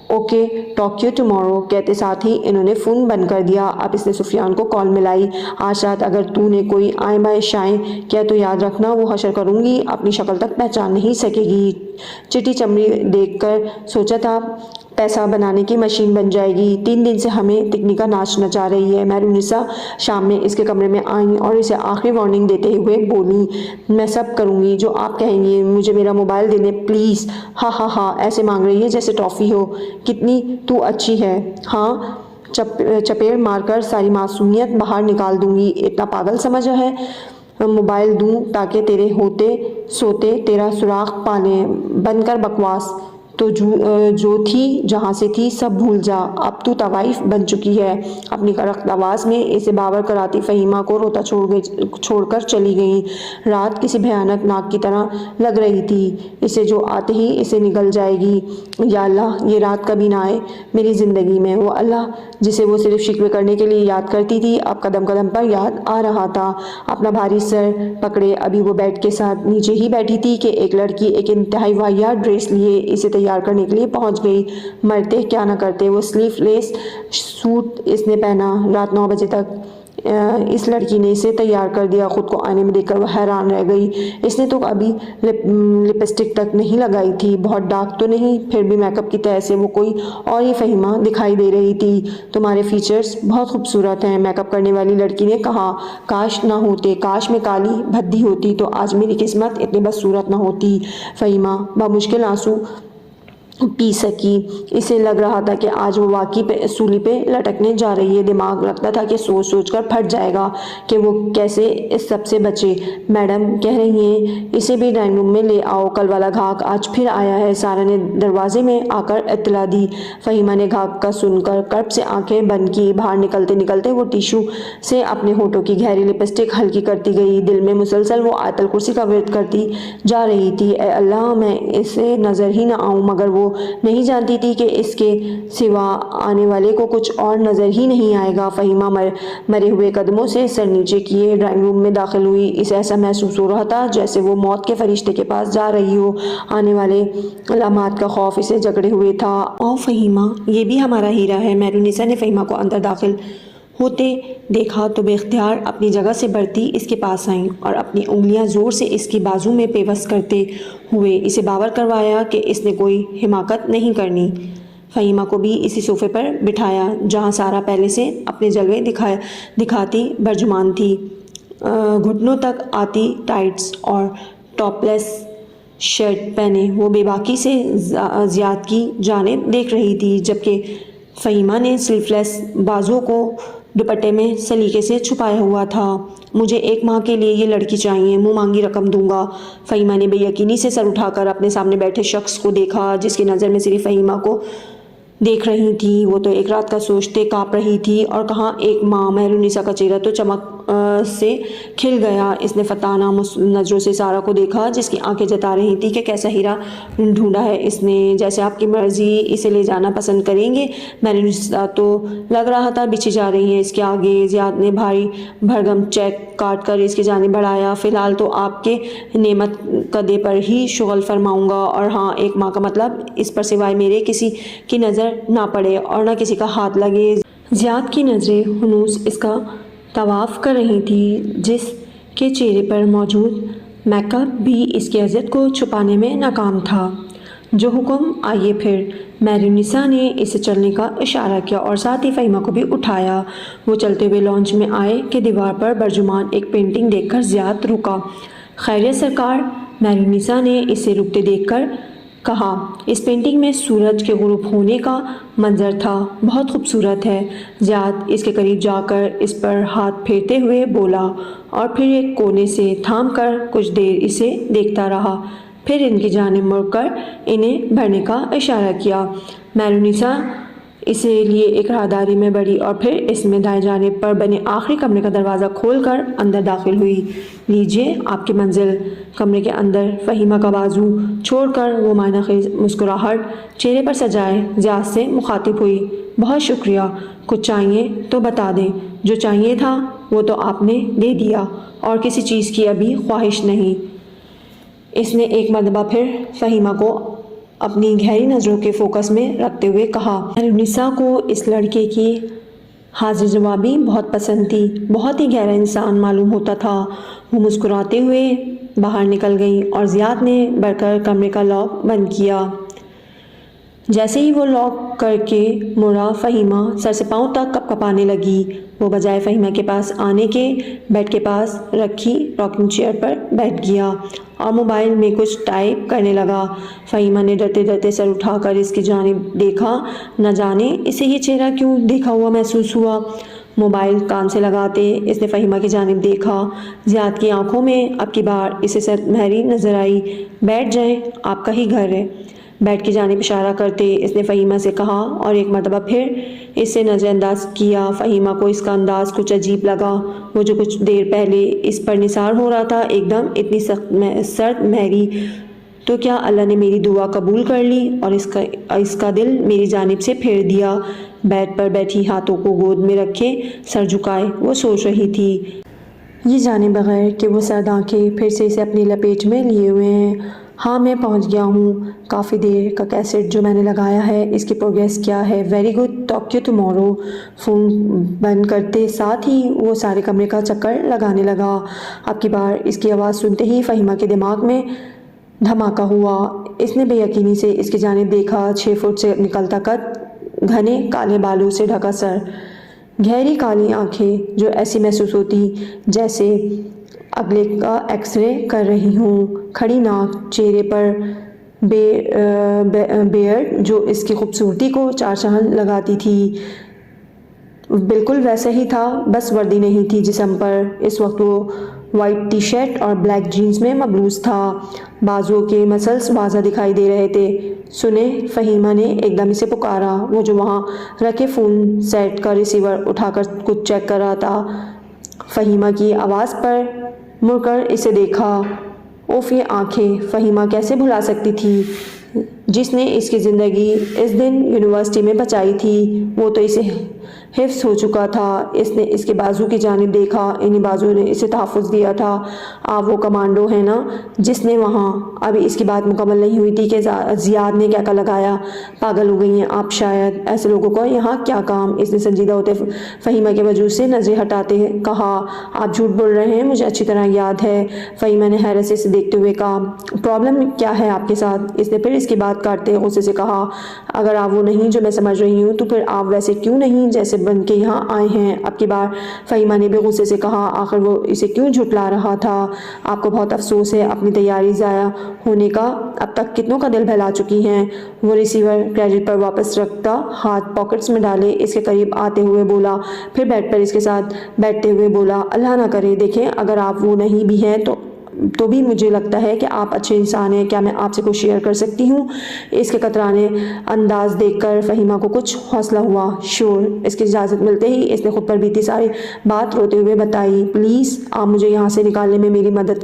اوکے، ٹاک یو ٹمارو، کہتے ساتھ ہی انہوں نے فون بند کر دیا۔ اب اس نے سفیان کو کال ملائی۔ آج رات اگر تو نے کوئی آئیں بائیں شائیں کیا تو یاد رکھنا وہ حشر کروں گی، اپنی شکل تک پہچان نہیں سکے گی۔ چٹی چمڑی دیکھ کر سوچا تھا پیسہ بنانے کی مشین بن جائے گی۔ 3 دن سے ہمیں تکنی کا ناچ نچا رہی ہے۔ مہرونسا شام میں اس کے کمرے میں آئیں اور اسے آخری وارننگ دیتے ہوئے بولی، میں سب کروں گی جو آپ کہیں گی، مجھے میرا موبائل دے دیں پلیز۔ ہاں ہاں ہاں، ایسے مانگ رہی ہے جیسے ٹافی ہو۔ کتنی تو اچھی ہے۔ ہاں، چپیڑ مار کر ساری معصومیت باہر نکال دوں گی۔ اتنا پاگل سمجھا ہے موبائل دوں تاکہ تیرے ہوتے سوتے تیرا سراغ پا لیں؟ بند کر بکواس۔ تو جو تھی جہاں سے تھی سب بھول جا، اب تو طوائف بن چکی ہے۔ اپنی کڑک آواز میں اسے باور کراتی فہیمہ کو روتا چھوڑ کر چلی گئیں۔ رات کسی بھیانک ناگ کی طرح لگ رہی تھی، اسے جو آتے ہی اسے نگل جائے گی۔ یا اللہ، یہ رات کبھی نہ آئے میری زندگی میں۔ وہ اللہ جسے وہ صرف شکوے کرنے کے لیے یاد کرتی تھی اب قدم قدم پر یاد آ رہا تھا۔ اپنا بھاری سر پکڑے ابھی وہ بیڈ کے ساتھ نیچے ہی بیٹھی تھی کہ ایک لڑکی ایک انتہائی واہیات ڈریس لیے اسے تیار کرنے کے لیے پہنچ گئی۔ مرتے کیا نہ کرتے، وہ سلیو لیس سوٹ اس نے پہنا۔ رات 9 بجے تک اس لڑکی نے اسے تیار کر دیا۔ خود کو آئینے میں دیکھ کر وہ حیران رہ گئی۔ اس نے تو ابھی لپسٹک تک نہیں لگائی تھی، بہت ڈارک تو نہیں، پھر بھی میک اپ کی تہہ سے وہ کوئی اور ہی فہیمہ دکھائی دے رہی تھی۔ تمہارے فیچرز بہت خوبصورت ہیں، میک اپ کرنے والی لڑکی نے کہا۔ کاش نہ ہوتے، کاش میں کالی بھدی ہوتی تو آج میری قسمت اتنی بدصورت نہ ہوتی۔ فہیمہ بمشکل آنسو پی سکی۔ اسے لگ رہا تھا کہ آج وہ واقعی سولی پہ لٹکنے جا رہی ہے۔ دماغ لگتا تھا کہ سوچ سوچ کر پھٹ جائے گا کہ وہ کیسے اس سب سے بچے۔ میڈم کہہ رہی ہیں اسے بھی ڈرائنگ روم میں لے آؤ، کل والا گھاگ آج پھر آیا ہے۔ سارا نے دروازے میں آ کر اطلاع دی۔ فہیمہ نے گھاگ کا سن کر کرب سے آنکھیں بند کی۔ باہر نکلتے نکلتے وہ ٹیشو سے اپنے ہونٹوں کی گہری لپسٹک ہلکی کرتی گئی۔ دل میں مسلسل وہ آیت الکرسی کا ورد کرتی جا رہی تھی، اے اللہ میں اسے نظر ہی نہ آؤں، مگر وہ نہیں جانتی تھی کہ اس کے سوا آنے والے کو کچھ اور نظر ہی نہیں آئے گا۔ فہیمہ مرے ہوئے قدموں سے سر نیچے کیے ڈرائنگ روم میں داخل ہوئی۔ اسے ایسا محسوس ہو رہا تھا جیسے وہ موت کے فرشتے کے پاس جا رہی ہو۔ آنے والے لمحات کا خوف اسے جکڑے ہوئے تھا۔ او فہیمہ، یہ بھی ہمارا ہیرا ہے۔ میرونیسا نے فہیمہ کو اندر داخل ہوتے دیکھا تو بے اختیار اپنی جگہ سے بڑھتی اس کے پاس آئیں اور اپنی انگلیاں زور سے اس کی بازو میں پیوست کرتے ہوئے اسے باور کروایا کہ اس نے کوئی حماقت نہیں کرنی۔ فہیمہ کو بھی اسی صوفے پر بٹھایا جہاں سارا پہلے سے اپنے جلوے دکھاتی برجمان تھی۔ گھٹنوں تک آتی ٹائٹس اور ٹاپ لیس شرٹ پہنے وہ بے باکی سے زیاد کی جانب دیکھ رہی تھی، جبکہ فہیمہ نے سلیو لیس بازوؤں کو دوپٹے میں سلیقے سے چھپایا ہوا تھا۔ مجھے 1 ماہ کے لیے یہ لڑکی چاہیے، منہ مانگی رقم دوں گا۔ فہیمہ نے بے یقینی سے سر اٹھا کر اپنے سامنے بیٹھے شخص کو دیکھا جس کی نظر میں صرف فہیمہ کو دیکھ رہی تھی۔ وہ تو ایک رات کا سوچتے کانپ رہی تھی، اور کہاں 1 ماہ! میرونیسا کا چہرہ تو چمک سے کھل گیا۔ اس نے فتانہ نظروں سے سارا کو دیکھا جس کی آنکھیں جتا رہی تھی کہ کیسا ہیرا ڈھونڈا ہے اس نے۔ جیسے آپ کی مرضی، اسے لے جانا پسند کریں گے؟ میرونیسا تو لگ رہا تھا بچھی جا رہی ہے اس کے آگے۔ زیاد نے بھاری بھرگم چیک کاٹ کر اس کی جانب بڑھایا۔ فی الحال تو آپ کے نعمت قدے پر ہی شغل فرماؤں گا، اور ہاں 1 ماہ کا مطلب اس پر سوائے میرے کسی کی نظر نہ پڑے اور نہ کسی کا ہاتھ لگے۔ زیاد کی نظریں ہنوز اس کا طواف کر رہی تھی جس کے چہرے پر موجود میک اپ بھی اس کی عزت کو چھپانے میں ناکام تھا۔ جو حکم، آئیے پھر۔ میرونیسا نے اسے چلنے کا اشارہ کیا اور ساتھ ہی فہیمہ کو بھی اٹھایا۔ وہ چلتے ہوئے لانچ میں آئے کہ دیوار پر برجمان ایک پینٹنگ دیکھ کر زیاد رکا۔ خیریت سرکار؟ میرونیسا نے اسے رکتے دیکھ کر کہا۔ اس پینٹنگ میں سورج کے غروب ہونے کا منظر تھا، بہت خوبصورت ہے۔ زیاد اس کے قریب جا کر اس پر ہاتھ پھیرتے ہوئے بولا اور پھر ایک کونے سے تھام کر کچھ دیر اسے دیکھتا رہا، پھر ان کی جانب مڑ کر انہیں بھرنے کا اشارہ کیا۔ میرونیسا اسے لیے اقراداری میں بڑھی اور پھر اس میں دائیں جانب پر بنے آخری کمرے کا دروازہ کھول کر اندر داخل ہوئی۔ لیجیے آپ کی منزل۔ کمرے کے اندر فہیمہ کا بازو چھوڑ کر وہ معنی خیز مسکراہٹ چہرے پر سجائے زیاد سے مخاطب ہوئی۔ بہت شکریہ، کچھ چاہیے تو بتا دیں۔ جو چاہیے تھا وہ تو آپ نے دے دیا، اور کسی چیز کی ابھی خواہش نہیں۔ اس نے ایک مرتبہ پھر فہیمہ کو اپنی گہری نظروں کے فوکس میں رکھتے ہوئے کہا۔ میرونیسا کو اس لڑکے کی حاضر جوابی بہت پسند تھی، بہت ہی گہرا انسان معلوم ہوتا تھا۔ وہ مسکراتے ہوئے باہر نکل گئی اور زیاد نے بڑھ کر کمرے کا لاک بند کیا۔ جیسے ہی وہ لاک کر کے مڑا، فہیمہ سر سے پاؤں تک کپ کپانے لگی۔ وہ بجائے فہیمہ کے پاس آنے کے بیڈ کے پاس رکھی راکنگ چیئر پر بیٹھ گیا اور موبائل میں کچھ ٹائپ کرنے لگا۔ فہیمہ نے ڈرتے ڈرتے سر اٹھا کر اس کی جانب دیکھا، نہ جانے اسے یہ چہرہ کیوں دیکھا ہوا محسوس ہوا۔ موبائل کان سے لگاتے اس نے فہیمہ کی جانب دیکھا۔ زیاد کی آنکھوں میں اب کی بار اسے سخت مہری نظر آئی۔ بیٹھ جائیں، آپ کا ہی گھر ہے۔ بیڈ کی جانب اشارہ کرتے اس نے فہیمہ سے کہا اور ایک مرتبہ پھر اس سے نظر انداز کیا۔ فہیمہ کو اس کا انداز کچھ عجیب لگا۔ وہ جو کچھ دیر پہلے اس پر نثار ہو رہا تھا ایک دم اتنی سرد مہری، تو کیا اللہ نے میری دعا قبول کر لی اور اس کا دل میری جانب سے پھیر دیا؟ بیڈ پر بیٹھی ہاتھوں کو گود میں رکھے سر جھکائے وہ سوچ رہی تھی۔ یہ جانے بغیر کہ وہ سرد آنکھیں پھر سے اسے اپنی لپیٹ میں لیے ہوئے ہیں، ہاں میں پہنچ گیا ہوں. کافی دیر کا کیسٹ جو میں نے لگایا ہے اس کی پروگریس کیا ہے؟ Very good, talk you tomorrow. Phone بند کرتے ساتھ ہی وہ سارے کمرے کا چکر لگانے لگا. اب کی بار اس کی آواز سنتے ہی فہیمہ کے دماغ میں دھماکہ ہوا. اس نے بے یقینی سے اس کی جانب دیکھا. 6 فٹ سے نکلتا قد، گھنے کالے بالوں سے ڈھکا سر، گہری کالی آنکھیں جو ایسی محسوس ہوتی جیسے اگلے کا ایکس رے کر رہی ہوں، کھڑی ناک، چہرے پر بیئرڈ جو اس کی خوبصورتی کو چار چاند لگاتی تھی. بالکل ویسا ہی تھا، بس وردی نہیں تھی جسم پر. اس وقت وہ وائٹ ٹی شرٹ اور بلیک جینز میں ملبوس تھا. بازوؤں کے مسلز واضح دکھائی دے رہے تھے. سنیں، فہیمہ نے ایک دم اسے پکارا. وہ جو وہاں رکھے فون سیٹ کا ریسیور اٹھا کر کچھ چیک کر رہا تھا، فہیمہ کی آواز پر مڑ کر اسے دیکھا. اوف، یہ آنکھیں فہیمہ کیسے بھلا سکتی تھی جس نے اس کی زندگی اس دن یونیورسٹی میں بچائی تھی. وہ تو اسے حفظ ہو چکا تھا. اس نے اس کے بازو کی جانب دیکھا. انہی بازو نے اسے تحفظ دیا تھا. آپ وہ کمانڈو ہیں نا جس نے وہاں... ابھی اس کی بات مکمل نہیں ہوئی تھی کہ زیاد نے کیا لگایا. پاگل ہو گئی ہیں آپ شاید، ایسے لوگوں کو یہاں کیا کام؟ اس نے سنجیدہ ہوتے فہیمہ کے وجود سے نظریں ہٹاتے کہا. آپ جھوٹ بول رہے ہیں، مجھے اچھی طرح یاد ہے. فہیمہ نے حیرت سے اسے دیکھتے ہوئے کہا. پرابلم کیا ہے آپ کے ساتھ؟ اس نے پھر اس کی بات کاٹتے غصے سے کہا. اگر آپ وہ نہیں جو میں سمجھ رہی ہوں تو پھر آپ ویسے کیوں نہیں جیسے بن کے یہاں آئے ہیں؟ اب کی بار فہیمہ نے بھی غصے سے کہا. آخر وہ اسے کیوں جھٹلا رہا تھا؟ آپ کو بہت افسوس ہے اپنی تیاری ضائع ہونے کا. اب تک کتنوں کا دل بہلا چکی ہیں. وہ ریسیور کریڈٹ پر واپس رکھتا ہاتھ پاکٹس میں ڈالے اس کے قریب آتے ہوئے بولا. پھر بیڈ پر اس کے ساتھ بیٹھتے ہوئے بولا. اللہ نہ کرے، دیکھیں اگر آپ وہ نہیں بھی ہیں تو بھی مجھے لگتا ہے کہ آپ اچھے انسان ہیں. کیا میں آپ سے کچھ شیئر کر سکتی ہوں؟ اس کے کترانے انداز دیکھ کر فہیمہ کو کچھ حوصلہ ہوا. شور. اس کی اجازت ملتے ہی اس نے خود پر بیتی ساری بات روتے ہوئے بتائی. پلیز آپ مجھے یہاں سے نکالنے میں میری مدد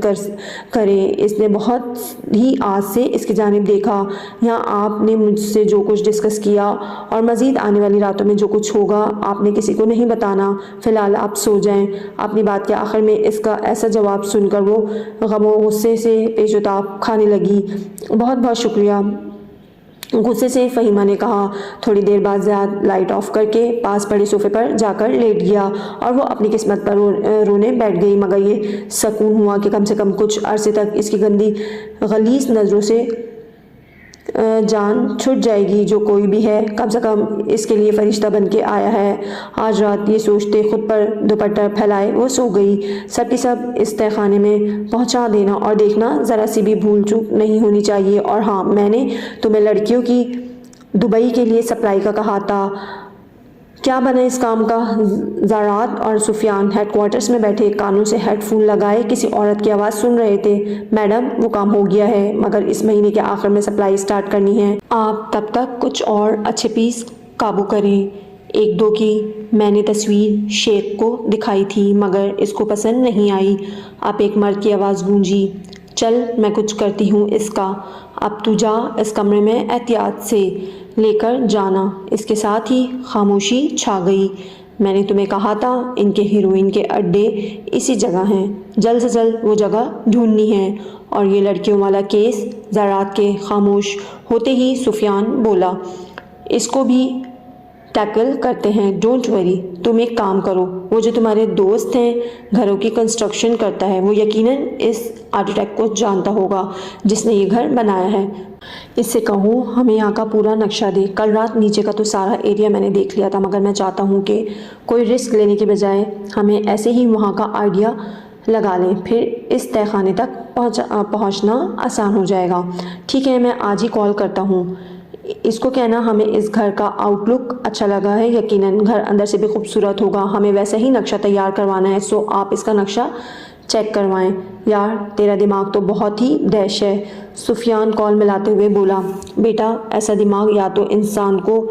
کریں. اس نے بہت ہی آس سے اس کی جانب دیکھا. یہاں آپ نے مجھ سے جو کچھ ڈسکس کیا اور مزید آنے والی راتوں میں جو کچھ ہوگا آپ نے کسی کو نہیں بتانا. فی الحال آپ سو جائیں. اپنی بات کے آخر میں اس کا ایسا جواب سن کر وہ غم و غصے سے پیچ و تاب کھانے لگی. بہت بہت شکریہ، غصے سے فہیمہ نے کہا. تھوڑی دیر بعد زیاد لائٹ آف کر کے پاس پڑے صوفے پر جا کر لیٹ گیا اور وہ اپنی قسمت پر رونے بیٹھ گئی. مگر یہ سکون ہوا کہ کم سے کم کچھ عرصے تک اس کی گندی غلیظ نظروں سے جان چھٹ جائے گی. جو کوئی بھی ہے کم سے کم اس کے لیے فرشتہ بن کے آیا ہے. آج رات یہ سوچتے خود پر دوپٹہ پھیلائے وہ سو گئی. سب کی سب اس تہہ خانے میں پہنچا دینا اور دیکھنا ذرا سی بھی بھول چوک نہیں ہونی چاہیے. اور ہاں، میں نے تمہیں لڑکیوں کی دبئی کے لیے سپلائی کا کہا تھا. کیا بنا اس کام کا؟ زارات اور سفیان ہیڈ کوارٹرز میں بیٹھے کانوں سے ہیڈ فون لگائے کسی عورت کی آواز سن رہے تھے. میڈم، وہ کام ہو گیا ہے، مگر اس مہینے کے آخر میں سپلائی سٹارٹ کرنی ہے. آپ تب تک کچھ اور اچھے پیس قابو کریں. 1-2 کی میں نے تصویر شیخ کو دکھائی تھی مگر اس کو پسند نہیں آئی. اب ایک مرد کی آواز گونجی. چل، میں کچھ کرتی ہوں اس کا. اب تو جا، اس کمرے میں احتیاط سے لے کر جانا. اس کے ساتھ ہی خاموشی چھا گئی. میں نے تمہیں کہا تھا ان کے ہیروئن کے اڈے اسی جگہ ہیں. جلد سے جلد وہ جگہ ڈھونڈنی ہے. اور یہ لڑکیوں والا کیس. زارات کے خاموش ہوتے ہی سفیان بولا. اس کو بھی ٹیکل کرتے ہیں، ڈونٹ وری. تم ایک کام کرو، وہ جو تمہارے دوست ہیں گھروں کی کنسٹرکشن کرتا ہے، وہ یقیناً اس آرکیٹیکٹ کو جانتا ہوگا جس نے یہ گھر بنایا ہے. اس سے کہو ہمیں یہاں کا پورا نقشہ دے. کل رات نیچے کا تو سارا ایریا میں نے دیکھ لیا تھا مگر میں چاہتا ہوں کہ کوئی رسک لینے کے بجائے ہمیں ایسے ہی وہاں کا آئیڈیا لگا لیں، پھر اس تہہ خانے تک پہنچنا آسان ہو جائے گا. ٹھیک ہے، میں آج ہی کال کرتا ہوں. اس کو کہنا ہمیں اس گھر کا آؤٹ لک اچھا لگا ہے. یقیناً گھر اندر سے بھی خوبصورت ہوگا. ہمیں ویسا ہی نقشہ تیار کروانا ہے، سو آپ اس کا نقشہ چیک کروائیں. یار تیرا دماغ تو بہت ہی ڈیش ہے، سفیان کال ملاتے ہوئے بولا. بیٹا، ایسا دماغ یا تو انسان کو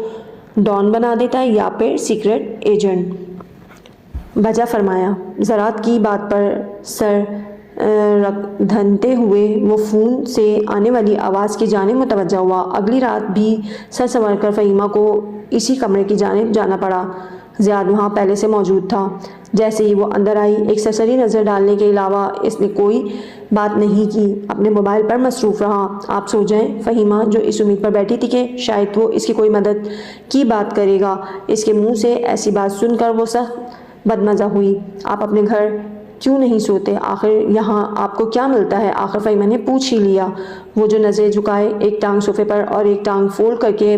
ڈان بنا دیتا ہے یا پھر سیکرٹ ایجنٹ. وجہ فرمایا. زارات کی بات پر سر دھنتے ہوئے وہ فون سے آنے والی آواز کی جانب متوجہ ہوا. اگلی رات بھی سر سنور کر فہیمہ کو اسی کمرے کی جانب جانا پڑا. زیاد وہاں پہلے سے موجود تھا. جیسے ہی وہ اندر آئی ایک سرسری نظر ڈالنے کے علاوہ اس نے کوئی بات نہیں کی، اپنے موبائل پر مصروف رہا۔ آپ سو جائیں۔ فہیمہ جو اس امید پر بیٹھی تھی کہ شاید وہ اس کی کوئی مدد کی بات کرے گا، اس کے منہ سے ایسی بات سن کر وہ سخت بدمزہ ہوئی۔ آپ اپنے گھر کیوں نہیں سوتے؟ آخر یہاں آپ کو کیا ملتا ہے؟ آخر فہیمہ نے پوچھ ہی لیا۔ وہ جو نظریں جھکائے ایک ٹانگ صوفے پر اور ایک ٹانگ فولڈ کر کے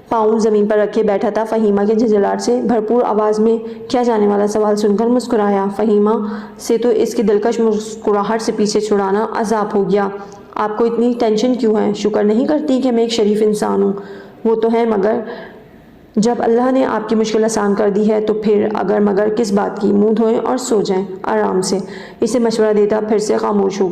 پاؤں زمین پر رکھے بیٹھا تھا، فہیمہ کے جھنجھلاہٹ سے بھرپور آواز میں کیا جانے والا سوال سن کر مسکرایا۔ فہیمہ سے تو اس کی دلکش مسکراہٹ سے پیچھے چھڑانا عذاب ہو گیا۔ آپ کو اتنی ٹینشن کیوں ہے؟ شکر نہیں کرتی کہ میں ایک شریف انسان ہوں؟ وہ تو ہے، مگر جب اللہ نے آپ کی مشکل آسان کر دی ہے تو پھر اگر مگر کس بات کی؟ منہ دھوئیں اور سو جائیں آرام سے۔ اسے مشورہ دیتا پھر سے خاموش ہو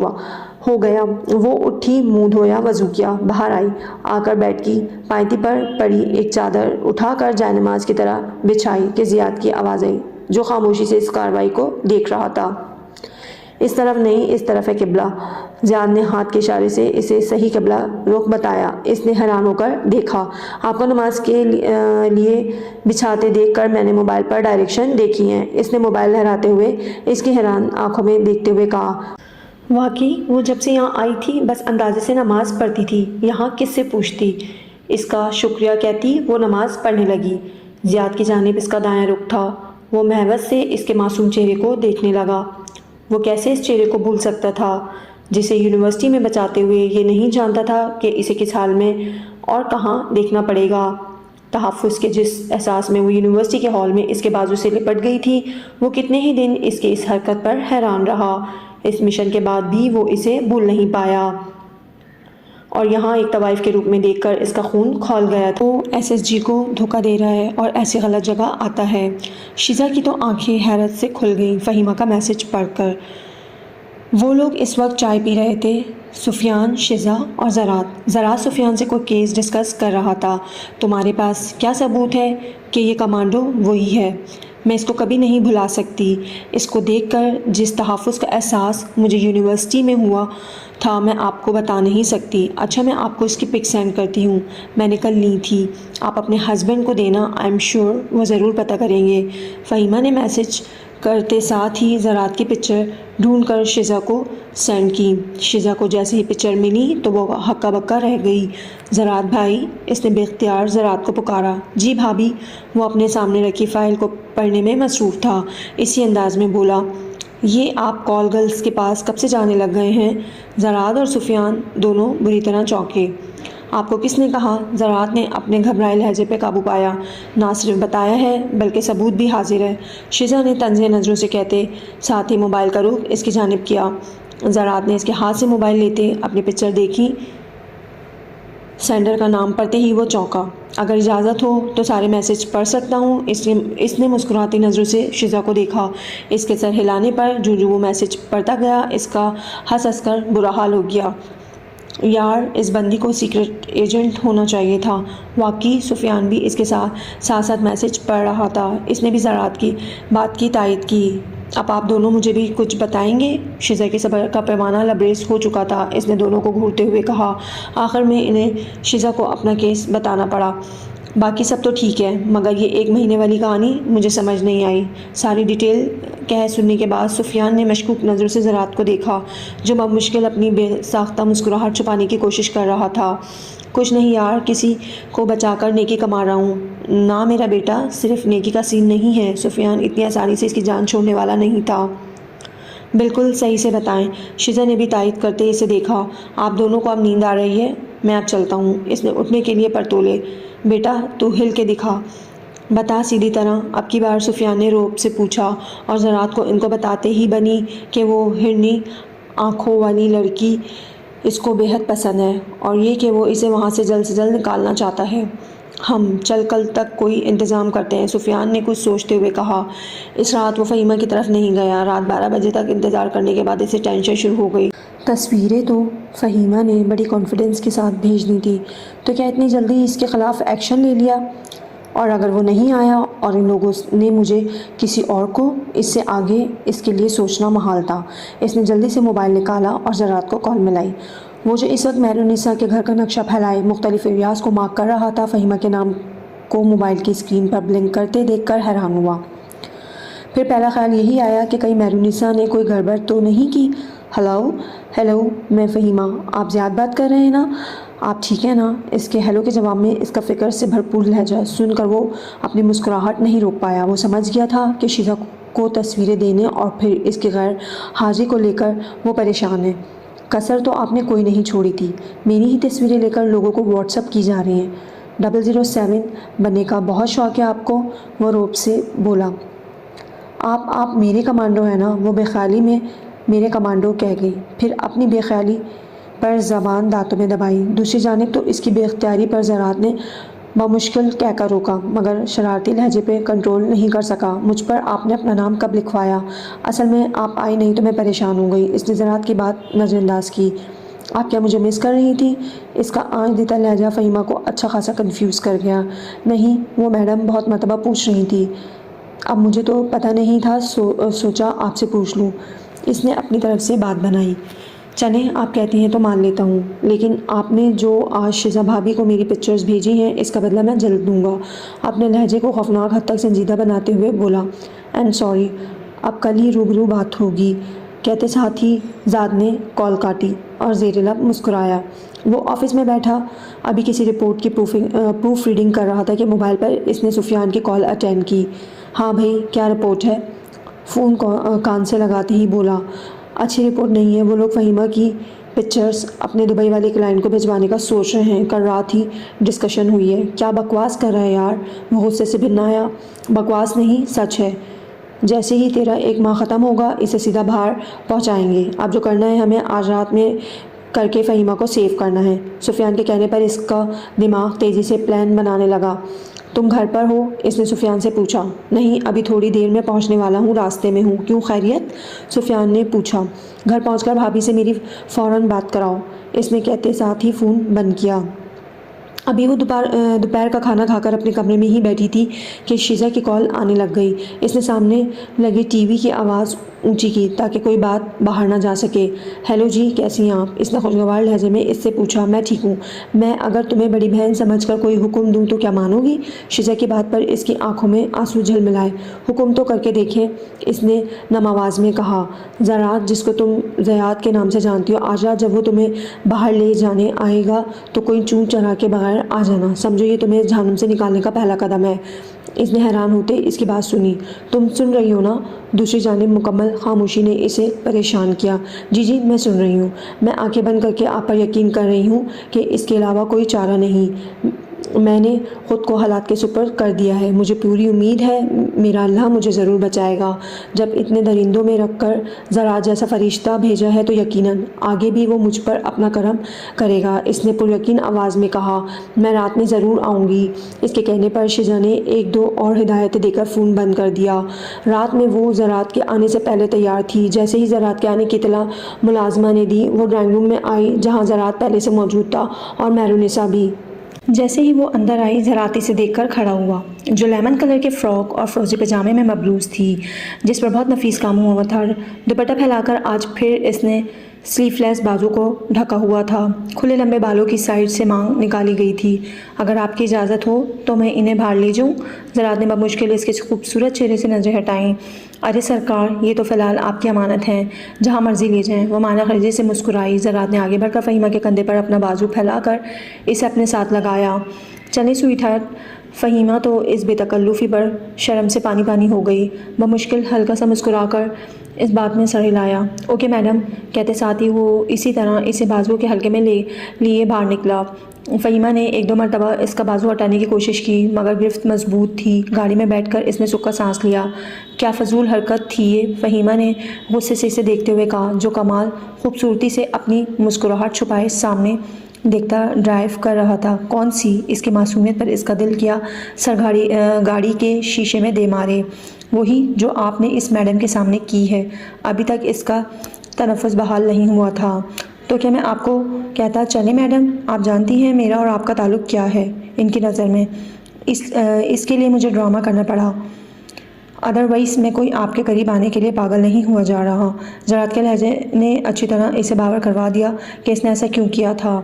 گیا۔ وہ اٹھی، منہ دھویا، وضو کیا، باہر آئی، آ کر بیڈ کی پائیتی پر پڑی ایک چادر اٹھا کر جائے نماز کی طرح بچھائی کہ زیاد کی آواز آئی، جو خاموشی سے اس کارروائی کو دیکھ رہا تھا۔ اس طرف نہیں، اس طرف ہے قبلہ۔ زیاد نے ہاتھ کے اشارے سے اسے صحیح قبلہ رخ بتایا۔ اس نے حیران ہو کر دیکھا۔ آپ کو نماز کے لیے بچھاتے دیکھ کر میں نے موبائل پر ڈائریکشن دیکھی ہیں۔ اس نے موبائل لہراتے ہوئے اس کی حیران آنکھوں میں دیکھتے ہوئے کہا۔ واقعی وہ جب سے یہاں آئی تھی بس اندازے سے نماز پڑھتی تھی، یہاں کس سے پوچھتی؟ اس کا شکریہ کہتی وہ نماز پڑھنے لگی۔ زیاد کی جانب اس کا دایاں رخ تھا۔ وہ محبت سے اس کے معصوم چہرے کو دیکھنے لگا۔ وہ کیسے اس چہرے کو بھول سکتا تھا جسے یونیورسٹی میں بچاتے ہوئے یہ نہیں جانتا تھا کہ اسے کس حال میں اور کہاں دیکھنا پڑے گا۔ تحفظ کے جس احساس میں وہ یونیورسٹی کے ہال میں اس کے بازو سے لپٹ گئی تھی، وہ کتنے ہی دن اس کے اس حرکت پر حیران رہا۔ اس مشن کے بعد بھی وہ اسے بھول نہیں پایا، اور یہاں ایک طوائف کے روپ میں دیکھ کر اس کا خون کھول گیا تھا۔ وہ SSG کو دھوکہ دے رہا ہے اور ایسی غلط جگہ آتا ہے۔ شیزا کی تو آنکھیں حیرت سے کھل گئیں فہیمہ کا میسج پڑھ کر۔ وہ لوگ اس وقت چائے پی رہے تھے، سفیان، شیزا اور زرات سفیان سے کوئی کیس ڈسکس کر رہا تھا۔ تمہارے پاس کیا ثبوت ہے کہ یہ کمانڈو وہی ہے؟ میں اس کو کبھی نہیں بھلا سکتی۔ اس کو دیکھ کر جس تحفظ کا احساس مجھے یونیورسٹی میں ہوا تھا میں آپ کو بتا نہیں سکتی۔ اچھا میں آپ کو اس کی پک سینڈ کرتی ہوں، میں نے کل لی تھی۔ آپ اپنے ہسبینڈ کو دینا، آئی ایم شیور وہ ضرور پتہ کریں گے۔ فہیمہ نے میسج کرتے ساتھ ہی زرات کی پکچر ڈھونڈ کر شیزا کو سینڈ کی۔ شیزا کو جیسے ہی پکچر ملی تو وہ ہکا بکا رہ گئی۔ زرات بھائی، اس نے بے اختیار زرات کو پکارا۔ جی بھابھی۔ وہ اپنے سامنے رکھی فائل کو پڑھنے میں مصروف تھا، اسی انداز میں بولا۔ یہ آپ کال گرلز کے پاس کب سے جانے لگ گئے ہیں؟ زرات اور سفیان دونوں بری طرح چونکے۔ آپ کو کس نے کہا؟ زرات نے اپنے گھبرائے لہجے پہ قابو پایا۔ نہ صرف بتایا ہے بلکہ ثبوت بھی حاضر ہے، شیزا نے طنزیہ نظروں سے کہتے ساتھ ہی موبائل کا رخ اس کی جانب کیا۔ زرات نے اس کے ہاتھ سے موبائل لیتے اپنی پکچر دیکھی۔ سینڈر کا نام پڑھتے ہی وہ چونکا۔ اگر اجازت ہو تو سارے میسج پڑھ سکتا ہوں؟ اس نے مسکراتی نظروں سے شیزا کو دیکھا۔ اس کے سر ہلانے پر جو وہ میسج پڑھتا گیا اس کا ہنس کر برا حال ہو گیا۔ یار اس بندی کو سیکرٹ ایجنٹ ہونا چاہیے تھا۔ واقعی سفیان بھی اس کے ساتھ میسج پڑھ رہا تھا۔ اس نے بھی زرات کی بات کی تائید کی۔ اب آپ دونوں مجھے بھی کچھ بتائیں گے؟ شیزا کے صبر کا پیمانہ لبریز ہو چکا تھا۔ اس نے دونوں کو گھورتے ہوئے کہا۔ آخر میں انہیں شیزا کو اپنا کیس بتانا پڑا۔ باقی سب تو ٹھیک ہے، مگر یہ 1 مہینے والی کہانی مجھے سمجھ نہیں آئی۔ ساری ڈیٹیل کہہ سننے کے بعد سفیان نے مشکوک نظروں سے زرات کو دیکھا، جو بمشکل اپنی بے ساختہ مسکراہٹ چھپانے کی کوشش کر رہا تھا۔ کچھ نہیں یار، کسی کو بچا کر نیکی کما رہا ہوں۔ نہ میرا بیٹا، صرف نیکی کا سین نہیں ہے۔ سفیان اتنی آسانی سے اس کی جان چھوڑنے والا نہیں تھا۔ بالکل صحیح سے بتائیں۔ شیزا نے بھی تائید کرتے اسے دیکھا۔ آپ دونوں کو اب نیند آ رہی ہے، میں اب چلتا ہوں۔ اس نے اٹھنے کے لیے پر تولے۔ بیٹا تو ہل کے دکھا، بتا سیدھی طرح۔ اب کی بار سفیان نے روب سے پوچھا، اور زرات کو ان کو بتاتے ہی بنی کہ وہ ہرنی آنکھوں والی لڑکی اس کو بے حد پسند ہے، اور یہ کہ وہ اسے وہاں سے جلد نکالنا چاہتا ہے۔ ہم چل کل تک کوئی انتظام کرتے ہیں، سفیان نے کچھ سوچتے ہوئے کہا۔ اس رات وہ فہیمہ کی طرف نہیں گیا۔ رات 12 بجے تک انتظار کرنے کے بعد اسے ٹینشن شروع ہو گئی۔ تصویریں تو فہیمہ نے بڑی کانفیڈنس کے ساتھ بھیجنی تھی، تو کیا اتنی جلدی اس کے خلاف ایکشن لے لیا؟ اور اگر وہ نہیں آیا اور ان لوگوں نے مجھے کسی اور کو، اس سے آگے اس کے لیے سوچنا محال تھا۔ اس نے جلدی سے موبائل نکالا اور زرات کو کال ملائی۔ وہ جو اس وقت مہرونیسا کے گھر کا نقشہ پھیلائے مختلف ایریاز کو مارک کر رہا تھا، فہیمہ کے نام کو موبائل کی اسکرین پر بلنک کرتے دیکھ کر حیران ہوا۔ پھر پہلا خیال یہی آیا کہ کہیں میرونیسا نے کوئی گڑبڑ تو نہیں کی۔ ہیلو میں فہیمہ، آپ زیاد بات کر رہے ہیں نا؟ آپ ٹھیک ہیں نا؟ اس کے ہیلو کے جواب میں اس کا فکر سے بھرپور لہجہ سن کر وہ اپنی مسکراہٹ نہیں روک پایا۔ وہ سمجھ گیا تھا کہ شیزا کو تصویریں دینے اور پھر اس کی غیر حاضری کو لے کر وہ پریشان ہے۔ کسر تو آپ نے کوئی نہیں چھوڑی تھی، میری ہی تصویریں لے کر لوگوں کو واٹس اپ کی جا رہی ہیں۔ 007 بننے کا بہت شوق ہے آپ کو؟ وہ روب سے بولا۔ آپ میرے کمانڈو ہیں نا؟ وہ بے خیالی میں میرے کمانڈو کہہ گئی، پھر اپنی بے خیالی پر زبان دانتوں میں دبائی۔ دوسری جانب تو اس کی بے اختیاری پر زراعت نے بمشکل کہہ کر روکا، مگر شرارتی لہجے پہ کنٹرول نہیں کر سکا۔ مجھ پر آپ نے اپنا نام کب لکھوایا؟ اصل میں آپ آئی نہیں تو میں پریشان ہو گئی۔ اس نے زراعت کی بات نظر انداز کی۔ آپ کیا مجھے مس کر رہی تھی؟ اس کا آنچ دیتا لہجہ فہیمہ کو اچھا خاصا کنفیوز کر گیا۔ نہیں، وہ میڈم بہت مرتبہ پوچھ رہی تھی، اب مجھے تو پتہ نہیں تھا، سوچا آپ سے پوچھ لوں۔ اس نے اپنی طرف سے بات بنائی۔ چلیں، آپ کہتی ہیں تو مان لیتا ہوں، لیکن آپ نے جو آج شیزا بھابھی کو میری پکچرز بھیجی ہیں اس کا بدلہ میں جلد دوں گا۔ اپنے لہجے کو خوفناک حد تک سنجیدہ بناتے ہوئے بولا۔ آئی ایم سوری، اب کل ہی روبرو بات ہوگی، کہتے ساتھ ہی زاد نے کال کاٹی اور زیر لب مسکرایا۔ وہ آفس میں بیٹھا ابھی کسی رپورٹ کی پروف ریڈنگ کر رہا تھا کہ موبائل پر اس نے سفیان کی کال اٹینڈ کی۔ ہاں بھائی، کیا رپورٹ ہے؟ فون کان سے لگاتے ہی بولا۔ اچھی رپورٹ نہیں ہے، وہ لوگ فہیمہ کی پکچرز اپنے دبئی والے کلائنٹ کو بھجوانے کا سوچ رہے ہیں، کل رات ہی ڈسکشن ہوئی ہے۔ کیا بکواس کر رہا ہے یار؟ وہ غصے سے بھن آیا۔ بکواس نہیں، سچ ہے۔ جیسے ہی تیرا 1 ماہ ختم ہوگا اسے سیدھا باہر پہنچائیں گے۔ اب جو کرنا ہے ہمیں آج رات میں کر کے فہیمہ کو سیو کرنا ہے۔ سفیان کے کہنے پر اس کا دماغ تیزی سے پلان بنانے لگا۔ تم گھر پر ہو؟ اس نے سفیان سے پوچھا۔ نہیں، ابھی تھوڑی دیر میں پہنچنے والا ہوں، راستے میں ہوں۔ کیوں، خیریت؟ سفیان نے پوچھا۔ گھر پہنچ کر بھابھی سے میری فوراً بات کراؤ، اس نے کہتے ساتھ ہی فون بند کیا۔ ابھی وہ دوپہر کا کھانا کھا کر اپنے کمرے میں ہی بیٹھی تھی کہ شیزا کی کال آنے لگ گئی۔ اس نے سامنے لگے ٹی وی کی آواز اونچی کی تاکہ کوئی بات باہر نہ جا سکے۔ ہیلو جی، کیسی ہیں آپ؟ اس نے خوشگوار لہجے میں اس سے پوچھا۔ میں ٹھیک ہوں۔ میں اگر تمہیں بڑی بہن سمجھ کر کوئی حکم دوں تو کیا مانو گی؟ شیزا کی بات پر اس کی آنکھوں میں آنسو جھلملائے۔ حکم تو کر کے دیکھیں، اس نے نم آواز میں کہا۔ زراعت، جس کو تم زیاد کے نام سے جانتی ہو، آج رات جب وہ تمہیں باہر لے جانے آئے گا تو کوئی چون چرا کے بغیر آ جانا، سمجھو یہ تمہیں جہنم سے نکالنے کا پہلا قدم ہے۔ اس نے حیران ہوتے اس کی بات سنی۔ تم سن رہی ہو نا؟ دوسری جانب مکمل خاموشی نے اسے پریشان کیا۔ جی میں سن رہی ہوں۔ میں آنکھیں بند کر کے آپ پر یقین کر رہی ہوں کہ اس کے علاوہ کوئی چارہ نہیں۔ میں نے خود کو حالات کے سپرد کر دیا ہے۔ مجھے پوری امید ہے میرا اللہ مجھے ضرور بچائے گا۔ جب اتنے درندوں میں رکھ کر زراعت جیسا فرشتہ بھیجا ہے تو یقیناً آگے بھی وہ مجھ پر اپنا کرم کرے گا، اس نے پر یقین آواز میں کہا۔ میں رات میں ضرور آؤں گی۔ اس کے کہنے پر شیزا نے 1-2 اور ہدایتیں دے کر فون بند کر دیا۔ رات میں وہ زراعت کے آنے سے پہلے تیار تھی۔ جیسے ہی زراعت کے آنے کی اطلاع ملازمہ نے دی، وہ ڈرائنگ روم میں آئی جہاں زراعت پہلے سے موجود تھا اور میرونیسا بھی۔ جیسے ہی وہ اندر آئی، زراعت اسے دیکھ کر کھڑا ہوا، جو لیمن کلر کے فراک اور فروزی پجامے میں مبلوز تھی، جس پر بہت نفیس کام ہوا تھا۔ دوپٹہ پھیلا کر آج پھر اس نے سلیو لیس بازو کو ڈھکا ہوا تھا۔ کھلے لمبے بالوں کی سائڈ سے مانگ نکالی گئی تھی۔ اگر آپ کی اجازت ہو تو میں انہیں باہر لے جاؤں؟ زراعت نے بمشکل اس کے خوبصورت چہرے سے نظریں ہٹائیں۔ ارے سرکار، یہ تو فی الحال آپ کی امانت ہیں، جہاں مرضی لے جائیں۔ وہ معنی خیزی سے مسکرائی۔ زراعت نے آگے بڑھ کر فہیمہ کے کندھے پر اپنا بازو پھیلا کر اسے اپنے ساتھ لگایا۔ چلیں سویٹ ہارٹ۔ فہیمہ تو اس بے تکلفی پر شرم سے پانی پانی ہو گئی۔ بمشکل ہلکا سا مسکرا کر اس بات میں سر ہلایا۔ اوکے میڈم، کہتے ساتھ ہی وہ اسی طرح اسے بازو کے حلقے میں لیے باہر نکلا۔ فہیمہ نے 1-2 مرتبہ اس کا بازو ہٹانے کی کوشش کی، مگر گرفت مضبوط تھی۔ گاڑی میں بیٹھ کر اس نے سکا سانس لیا۔ کیا فضول حرکت تھی یہ؟ فہیمہ نے غصے سے اسے دیکھتے ہوئے کہا، جو کمال خوبصورتی سے اپنی مسکراہٹ چھپائے سامنے دیکھتا ڈرائیو کر رہا تھا۔ کون سی؟ اس کی معصومیت پر اس کا دل کیا سر گاڑی کے شیشے میں دے مارے۔ وہی جو آپ نے اس میڈم کے سامنے کی ہے۔ ابھی تک اس کا تنفس بحال نہیں ہوا تھا۔ تو کیا میں آپ کو کہتا چلیں میڈم؟ آپ جانتی ہیں میرا اور آپ کا تعلق کیا ہے ان کی نظر میں۔ اس کے لیے مجھے ڈرامہ کرنا پڑا۔ ادروائز میں کوئی آپ کے قریب آنے کے لیے پاگل نہیں ہوا جا رہا۔ زراعت کے لہجے نے اچھی طرح اسے باور کروا دیا کہ اس نے ایسا کیوں کیا تھا۔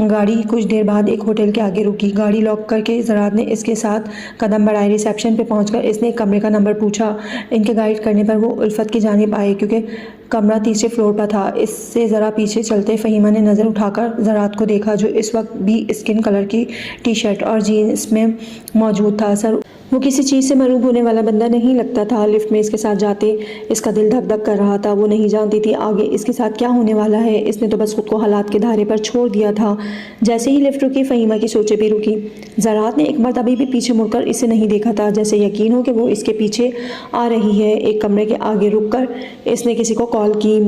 گاڑی کچھ دیر بعد ایک ہوٹل کے آگے رکی۔ گاڑی لاک کر کے زراعت نے اس کے ساتھ قدم بڑھائے۔ ریسیپشن پہ پہنچ کر اس نے ایک کمرے کا نمبر پوچھا۔ ان کے گائیڈ کرنے پر وہ الفت کی جانب آئے کیونکہ کمرہ تیسرے فلور پر تھا۔ اس سے ذرا پیچھے چلتے فہیمہ نے نظر اٹھا کر زراعت کو دیکھا جو اس وقت بھی اسکن کلر کی ٹی شرٹ اور جینس میں موجود تھا۔ وہ کسی چیز سے مرعوب ہونے والا بندہ نہیں لگتا تھا۔ لفٹ میں اس کے ساتھ جاتے اس کا دل دھک دھک کر رہا تھا۔ وہ نہیں جانتی تھی آگے اس کے ساتھ کیا ہونے والا ہے۔ اس نے تو بس خود کو حالات کے دھارے پر چھوڑ دیا تھا۔ جیسے ہی لفٹ رکی فہیمہ کی سوچیں بھی رکی۔ زراعت نے ایک مرتبہ بھی پیچھے مڑ کر اسے نہیں دیکھا تھا، جیسے یقین ہو کہ وہ اس کے پیچھے آ رہی ہے۔ ایک کمرے کے آگے رک کر اس نے کسی کو کال کی۔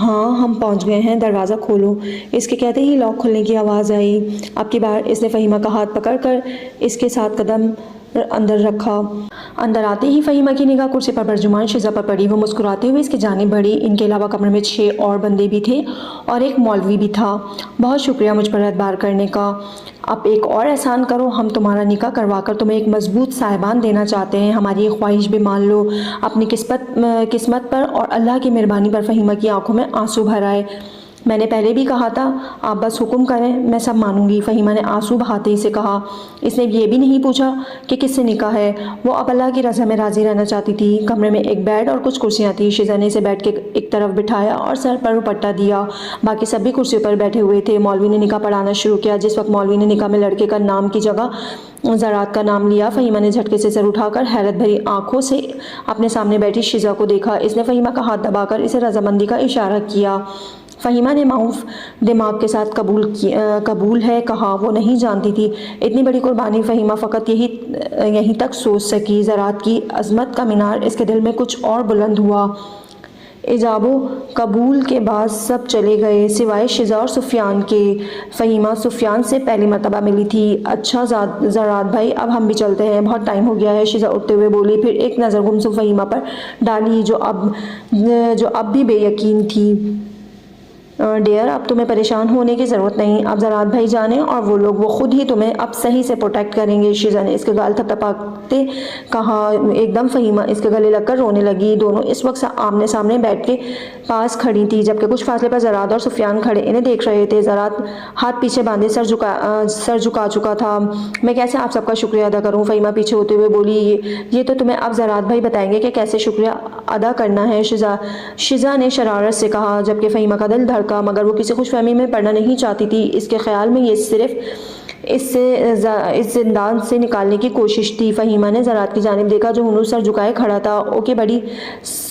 ہاں ہم پہنچ گئے ہیں، دروازہ کھولو۔ اس کے کہتے ہی لاک کھلنے کی آواز آئی۔ اب کی بار اس نے فہیمہ کا ہاتھ پکڑ کر اس کے ساتھ قدم اندر رکھا۔ اندر آتے ہی فہیمہ کی نگاہ کرسی پر برجمان شزا پر پڑی۔ وہ مسکراتے ہوئے اس کی جانب بڑھی۔ ان کے علاوہ کمرے میں 6 اور بندے بھی تھے اور ایک مولوی بھی تھا۔ بہت شکریہ مجھ پر اعتبار کرنے کا۔ اب ایک اور احسان کرو، ہم تمہارا نکاح کروا کر تمہیں ایک مضبوط صاحبان دینا چاہتے ہیں۔ ہماری یہ خواہش بھی مان لو۔ اپنی قسمت پر اور اللہ کی مہربانی پر فہیمہ کی آنکھوں میں آنسو بھر آئے۔ میں نے پہلے بھی کہا تھا، آپ بس حکم کریں، میں سب مانوں گی، فہیمہ نے آنسو بہاتے ہی سے کہا۔ اس نے یہ بھی نہیں پوچھا کہ کس سے نکاح ہے۔ وہ اب اللہ کی رضا میں راضی رہنا چاہتی تھی۔ کمرے میں ایک بیڈ اور کچھ کرسیاں تھیں۔ شزا نے اسے بیڈ کے ایک طرف بٹھایا اور سر پر دوپٹہ دیا۔ باقی سب بھی کرسیوں پر بیٹھے ہوئے تھے۔ مولوی نے نکاح پڑھانا شروع کیا۔ جس وقت مولوی نے نکاح میں لڑکے کا نام کی جگہ زراعت کا نام لیا، فہیمہ نے جھٹکے سے سر اٹھا کر حیرت بھری آنکھوں سے اپنے سامنے بیٹھی شزا کو دیکھا۔ اس نے فہیمہ کا ہاتھ دبا کر اسے رضامندی کا اشارہ کیا۔ فہیمہ نے معاف دماغ کے ساتھ قبول ہے کہا۔ وہ نہیں جانتی تھی اتنی بڑی قربانی فہیمہ فقط یہیں تک سوچ سکی۔ زراعت کی عظمت کا مینار اس کے دل میں کچھ اور بلند ہوا۔ ایجاب و قبول کے بعد سب چلے گئے سوائے شزا اور سفیان کے۔ فہیمہ سفیان سے پہلی مرتبہ ملی تھی۔ اچھا زراعت بھائی، اب ہم بھی چلتے ہیں، بہت ٹائم ہو گیا ہے، شزا اٹھتے ہوئے بولی، پھر ایک نظر گمسم فہیمہ پر ڈالی جو اب بھی بے یقین تھی۔ ڈیئر، اب تمہیں پریشان ہونے کی ضرورت نہیں۔ اب زراعت بھائی جانے اور وہ لوگ، وہ خود ہی تمہیں اب صحیح سے پروٹیکٹ کریں گے۔ شزا نے اس کے گال تھپتھپاتے کہا۔ ایک دم فہیمہ اس کے گلے لگ کر رونے لگی۔ دونوں اس وقت آمنے سامنے بیڈ کے پاس کھڑی تھی، جبکہ کچھ فاصلے پر زراعت اور سفیان کھڑے انہیں دیکھ رہے تھے۔ زراعت ہاتھ پیچھے باندھے سر جھکا چکا تھا۔ میں کیسے آپ سب کا شکریہ ادا کروں؟ فہیمہ پیچھے ہوتے ہوئے بولی۔ یہ تو تمہیں اب زراعت بھائی بتائیں گے کہ کیسے شکریہ ادا کرنا ہے، شزا نے شرارت سے کہا، جبکہ فہیمہ کا دل دھڑکا، مگر وہ کسی خوش فہمی میں پڑنا نہیں چاہتی تھی۔ اس کے خیال میں یہ صرف اس زندان سے نکالنے کی کوشش تھی۔ فہیمہ نے زراعت کی جانب دیکھا جو ہنوز سر جھکائے کھڑا تھا۔ اوکے بڑی۔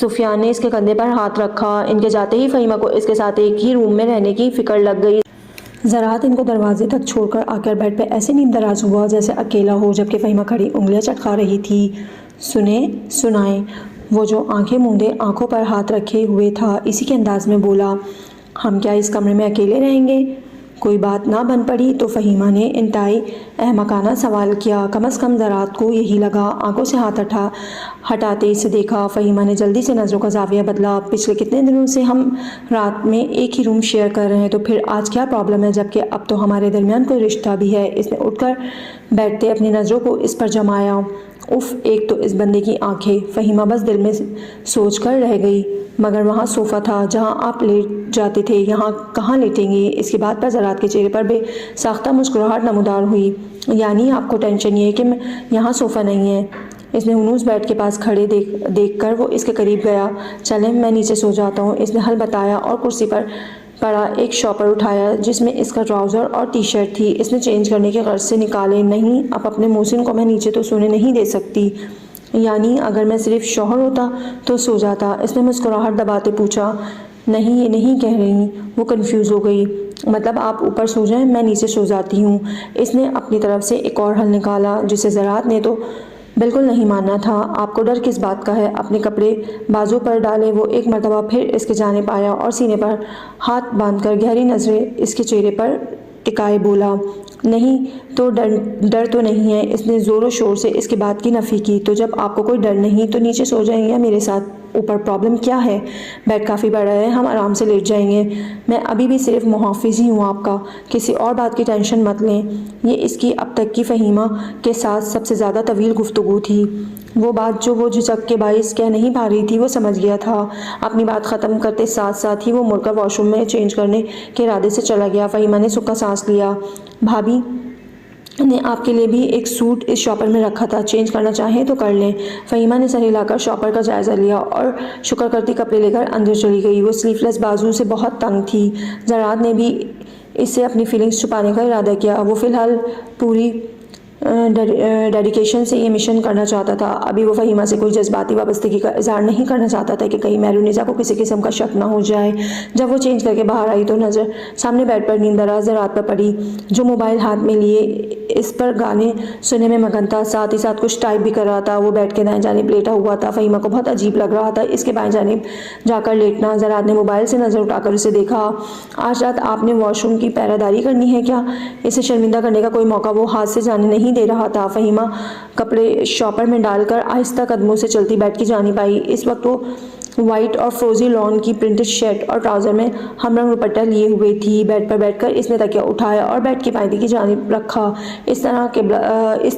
سفیان نے اس کے کندھے پر ہاتھ رکھا۔ ان کے جاتے ہی فہیمہ کو اس کے ساتھ ایک ہی روم میں رہنے کی فکر لگ گئی۔ زراعت ان کو دروازے تک چھوڑ کر آ کر بیڈ پہ ایسے نیم دراز ہوا جیسے اکیلا ہو، جبکہ فہیمہ کھڑی انگلیاں چٹکا رہی تھی۔ سنائیں۔ وہ جو آنکھیں موندے آنکھوں پر ہاتھ رکھے ہوئے تھا اسی کے انداز میں بولا۔ ہم کیا اس کمرے میں اکیلے رہیں گے؟ کوئی بات نہ بن پڑی تو فہیمہ نے انتہائی احمقانہ سوال کیا۔ کم از کم زراعت کو یہی لگا۔ آنکھوں سے ہاتھ ہٹاتے اسے دیکھا۔ فہیمہ نے جلدی سے نظروں کا زاویہ بدلا۔ پچھلے کتنے دنوں سے ہم رات میں ایک ہی روم شیئر کر رہے ہیں، تو پھر آج کیا پرابلم ہے، جبکہ اب تو ہمارے درمیان کوئی رشتہ بھی ہے۔ اس نے اٹھ کر بیٹھتے اپنی نظروں کو اس پر جمایا۔ اف، ایک تو اس بندے کی آنکھیں۔ فہیمہ بس دل میں سوچ کر رہ گئی، مگر وہاں صوفہ تھا جہاں آپ لیٹ جاتے تھے، یہاں کہاں لیٹیں گے؟ اس کی بات پر زراعت کے چہرے پر بے ساختہ مسکراہٹ نمودار ہوئی۔ یعنی آپ کو ٹینشن یہ ہے کہ یہاں صوفہ نہیں ہے؟ اس نے ہنوز بیڈ کے پاس کھڑے دیکھ کر وہ اس کے قریب گیا۔ چلیں میں نیچے سو جاتا ہوں، اس نے حل بتایا اور کرسی پر پڑا ایک شاپر اٹھایا جس میں اس کا ٹراؤزر اور ٹی شرٹ تھی۔ اس نے چینج کرنے کے غرض سے نکالے۔ نہیں، اب اپنے محسن کو میں نیچے تو سونے نہیں دے سکتی۔ یعنی اگر میں صرف شوہر ہوتا تو سو جاتا؟ اس نے مسکراہٹ دباتے پوچھا۔ نہیں، یہ نہیں کہہ رہی۔ وہ کنفیوز ہو گئی۔ مطلب آپ اوپر سو جائیں، میں نیچے سو جاتی ہوں۔ اس نے اپنی طرف سے ایک اور حل نکالا جسے زراعت نے تو بالکل نہیں ماننا تھا۔ آپ کو ڈر کس بات کا ہے؟ اپنے کپڑے بازو پر ڈالے وہ ایک مرتبہ پھر اس کے جانب آیا اور سینے پر ہاتھ باندھ کر گہری نظریں اس کے چہرے پر ٹکائے بولا۔ نہیں تو ڈر تو نہیں ہے۔ اس نے زور و شور سے اس کی بات کی نفی کی۔ تو جب آپ کو کوئی ڈر نہیں تو نیچے سو جائیں یا میرے ساتھ اوپر؟ پرابلم کیا ہے؟ بیڈ کافی بڑا ہے، ہم آرام سے لیٹ جائیں گے۔ میں ابھی بھی صرف محافظ ہی ہوں آپ کا، کسی اور بات کی ٹینشن مت لیں۔ یہ اس کی اب تک کی فہیمہ کے ساتھ سب سے زیادہ طویل گفتگو تھی۔ وہ بات جو وہ جھجک کے باعث کہہ نہیں پا رہی تھی وہ سمجھ گیا تھا۔ اپنی بات ختم کرتے ساتھ ساتھ ہی وہ مڑ کر واش روم میں چینج کرنے کے ارادے سے چلا گیا۔ فہیمہ نے سکھا سانس لیا۔ بھابھی نے آپ کے لیے بھی ایک سوٹ اس شاپر میں رکھا تھا، چینج کرنا چاہیں تو کر لیں۔ فہیمہ نے سر ہلا کر شاپر کا جائزہ لیا اور شکر کرتی کپڑے لے کر اندر چلی گئی۔ وہ سلیو لیس بازو سے بہت تنگ تھی۔ زراعت نے بھی اس سے اپنی فیلنگز چھپانے کا ارادہ کیا۔ وہ فی الحال پوری ڈیڈیکیشن سے یہ مشن کرنا چاہتا تھا۔ ابھی وہ فہیمہ سے کوئی جذباتی وابستگی کا اظہار نہیں کرنا چاہتا تھا کہ کہیں مہرونیزا کو کسی قسم کا شک نہ ہو جائے۔ جب وہ چینج کر کے باہر آئی تو نظر سامنے بیڈ پر نیند دراز زراعت پر پڑی، جو موبائل ہاتھ میں لیے اس پر گانے سننے میں مگن تھا، ساتھ ہی ساتھ کچھ ٹائپ بھی کر رہا تھا۔ وہ بیڈ کے دائیں جانب لیٹا ہوا تھا۔ فہیمہ کو بہت عجیب لگ رہا تھا اس کے بائیں جانب جا کر لیٹنا۔ زراعت نے موبائل سے نظر اٹھا کر اسے دیکھا۔ آج رات آپ نے واش روم کی پہرہ داری کرنی ہے کیا؟ اسے شرمندہ کرنے کا کوئی موقع وہ ہاتھ سے جانے نہیں دے رہا تھا۔ فہیمہ کپڑے شاپر میں ڈال کر آہستہ قدموں سے چلتی بیڈ کی جانب آئی۔ اس وقت وہ وائٹ اور فروزی لون کی پرنٹڈ شرٹ اور ٹراؤزر میں ہم رنگ دوپٹہ لیے ہوئے تھی۔ بیڈ پر بیٹھ کر اس نے تکیہ اٹھایا اور بیڈ کی بائیں کی جانب رکھا۔ اس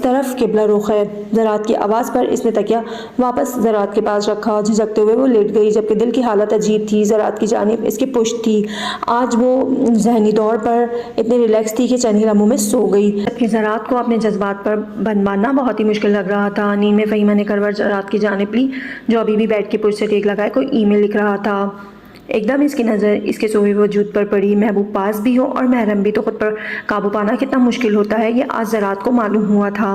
طرف قبلہ رخ ہے۔ زراعت کی آواز پر اس نے تکیہ واپس زراعت کے پاس رکھا۔ جھجکتے ہوئے وہ لیٹ گئی، جبکہ دل کی حالت عجیب تھی۔ زراعت کی جانب اس کی پشت تھی۔ آج وہ ذہنی طور پر اتنی ریلیکس تھی کہ چند ہی لمحوں میں سو گئی، جبکہ زراعت کو اپنے جذبات پر بند باندھنا بہت ہی مشکل لگ رہا تھا۔ نیند میں فہیمہ نے کروٹ زراعت کی جانب لی، جو ابھی بھی بیڈ کی پشت سے ٹیک لگائے کوئی ای میل لکھ رہا تھا۔ ایک دم اس کی نظر اس کے سوئے وجود پر پڑی۔ محبوب پاس بھی ہو اور محرم بھی تو خود پر قابو پانا کتنا مشکل ہوتا ہے، یہ آج زراعت کو معلوم ہوا تھا۔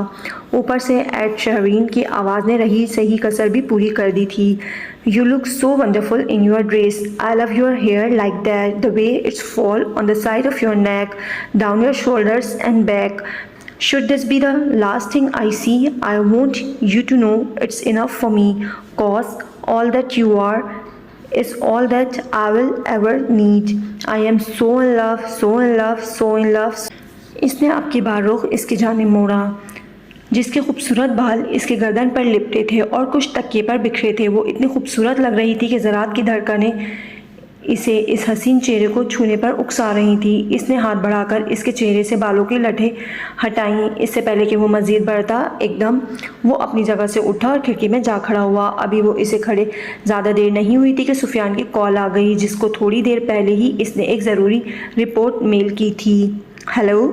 اوپر سے ایڈ شیرین کی آواز نے رہی سہی کسر بھی پوری کر دی تھی۔ You look so wonderful in your dress. I love your hair like that, the way it's fall on the side of your neck, down your shoulders and back. Should this be the last thing I see? I want you to know it's enough for me, 'cause all that you are is all that I will ever need. I am so in love, so in love, so in love. اس نے اب کی بار رخ اس کی جانب موڑا، جس کے خوبصورت بال اس کے گردن پر لپٹے تھے اور کچھ تکیے پر بکھرے تھے۔ وہ اتنی خوبصورت لگ رہی تھی کہ زراعت کی دھڑکنیں اسے اس حسین چہرے کو چھونے پر اکسا رہی تھی۔ اس نے ہاتھ بڑھا کر اس کے چہرے سے بالوں کی لٹھیں ہٹائیں۔ اس سے پہلے کہ وہ مزید بڑھتا، ایک دم وہ اپنی جگہ سے اٹھا اور کھڑکی میں جا کھڑا ہوا۔ ابھی وہ اسے کھڑے زیادہ دیر نہیں ہوئی تھی کہ سفیان کی کال آ گئی، جس کو تھوڑی دیر پہلے ہی اس نے ایک ضروری رپورٹ میل کی تھی۔ ہیلو،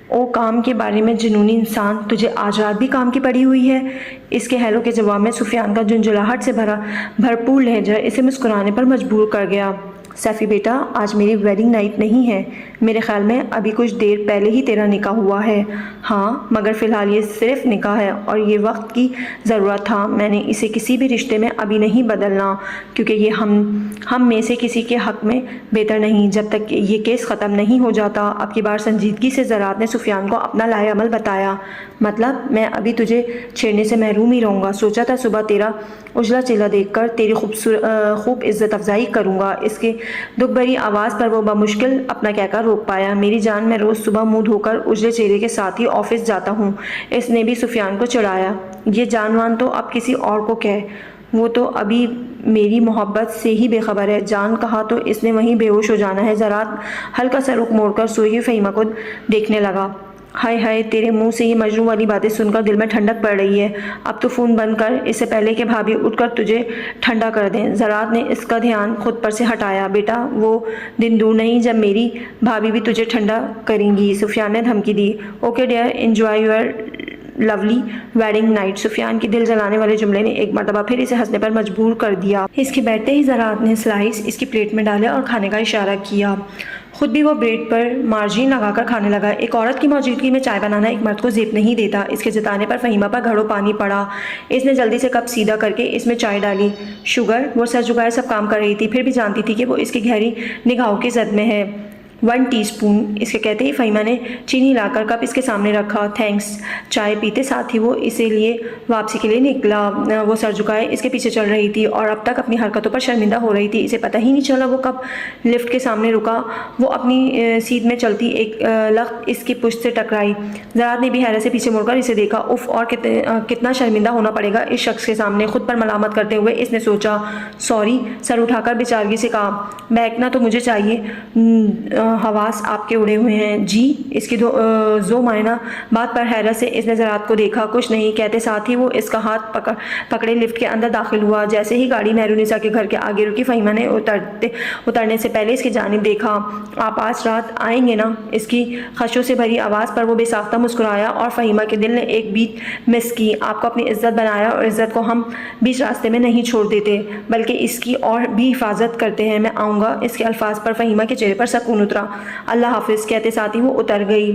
او کام کے بارے میں جنونی انسان، تجھے آج رات بھی کام کی پڑی ہوئی ہے؟ اس کے ہیلو کے جواب میں سفیان کا جھنجھلاہٹ سے بھرپور لہجہ اسے مسکرانے پر مجبور کر گیا۔ سیفی بیٹا، آج میری ویڈنگ نائٹ نہیں ہے، میرے خیال میں ابھی کچھ دیر پہلے ہی تیرا نکاح ہوا ہے۔ ہاں، مگر فی الحال یہ صرف نکاح ہے اور یہ وقت کی ضرورت تھا۔ میں نے اسے کسی بھی رشتے میں ابھی نہیں بدلنا، کیونکہ یہ ہم میں سے کسی کے حق میں بہتر نہیں جب تک کہ یہ کیس ختم نہیں ہو جاتا۔ اب کی بار سنجیدگی سے زراعت نے سفیان کو اپنا لائے عمل بتایا۔ مطلب میں ابھی تجھے چھیڑنے سے محروم ہی رہوں گا۔ سوچا تھا صبح تیرا اجلا چہرہ دیکھ کر تیری خوب عزت افزائی کروں گا۔ اس کے دکھ بھری آواز پر وہ بمشکل اپنا کہہ کر روک پایا۔ میری جان، میں روز صبح منہ دھو کر اجلے چہرے کے ساتھ ہی آفس جاتا ہوں۔ اس نے بھی سفیان کو چڑھایا۔ یہ جان تو اب کسی اور کو کہہ، وہ تو ابھی میری محبت سے ہی بے خبر ہے۔ جان کہا تو اس نے وہیں بے ہوش ہو جانا ہے۔ زراعت ہلکا سا رخ موڑ کر سوئی ہوئی فہیمہ کو دیکھنے لگا۔ ہائے ہائے، تیرے منہ سے یہ مجنوں والی باتیں سن کر دل میں ٹھنڈک پڑ رہی ہے۔ اب تو فون بند کر، اس سے پہلے کہ بھابھی اٹھ کر تجھے ٹھنڈا کر دیں۔ زراعت نے اس کا دھیان خود پر سے ہٹایا۔ بیٹا، وہ دن دور نہیں جب میری بھابھی بھی تجھے ٹھنڈا کریں گی، سفیان نے دھمکی دی۔ Okay dear, enjoy your lovely wedding night. Sufiyan کی دل جلانے والے جملے نے ایک مرتبہ پھر اسے ہنسنے پر مجبور کر دیا۔ اس کے بیٹھتے ہی زراعت نے سلائس اس کی پلیٹ میں ڈالے اور کھانے کا اشارہ کیا۔ خود بھی وہ بریڈ پر مارجرین لگا کر کھانے لگا۔ ایک عورت کی موجودگی میں چائے بنانا ایک مرد کو زیب نہیں دیتا۔ اس کے جتانے پر فہیمہ پر گھڑوں پانی پڑا۔ اس نے جلدی سے کپ سیدھا کر کے اس میں چائے ڈالی۔ شوگر، وہ سر جھکائے سب کام کر رہی تھی، پھر بھی جانتی تھی کہ وہ اس کی گہری نگاہوں کی زد میں ہے۔ 1 ٹی اسپون، اس کے کہتے ہی فہیمہ نے چینی لا کر کپ اس کے سامنے رکھا۔ تھینکس۔ چائے پیتے ساتھ ہی وہ اسے لیے واپسی کے لیے نکلا۔ وہ سر جھکائے اس کے پیچھے چل رہی تھی اور اب تک اپنی حرکتوں پر شرمندہ ہو رہی تھی۔ اسے پتہ ہی نہیں چلا وہ کب لفٹ کے سامنے رکا۔ وہ اپنی سیٹ میں چلتی ایک لخت اس کی پشت سے ٹکرائی۔ زراعت نے بھی حیرت سے پیچھے مڑ کر اسے دیکھا۔ اف، اور کتنا شرمندہ ہونا پڑے گا اس شخص کے سامنے۔ خود پر ملامت کرتے ہوئے اس نے سوچا۔ سوری، سر اٹھا کر بیچارگی سے کہا۔ بہکنا تو مجھے چاہیے، حواس آپ کے اڑے ہوئے ہیں؟ جی، اس کی ذو معنی بات پر حیرت سے اس نے زراعت کو دیکھا۔ کچھ نہیں کہتے ساتھ ہی وہ اس کا ہاتھ پکڑے لفٹ کے اندر داخل ہوا۔ جیسے ہی گاڑی مہرونیسا کے گھر کے آگے رکی، فہیمہ نے اترنے سے پہلے اس کی جانب دیکھا۔ آپ آج رات آئیں گے نا؟ اس کی خشوں سے بھری آواز پر وہ بے ساختہ مسکرایا اور فہیمہ کے دل نے ایک بیٹ مس کی۔ آپ کو اپنی عزت بنایا اور عزت کو ہم بیچ راستے میں نہیں چھوڑ دیتے بلکہ اس کی اور بھی حفاظت کرتے ہیں۔ میں آؤں گا۔ اس کے الفاظ پر فہیمہ کے چہرے پر سکون اترا۔ اللہ حافظ کہتے ساتھ ہی وہ اتر گئی۔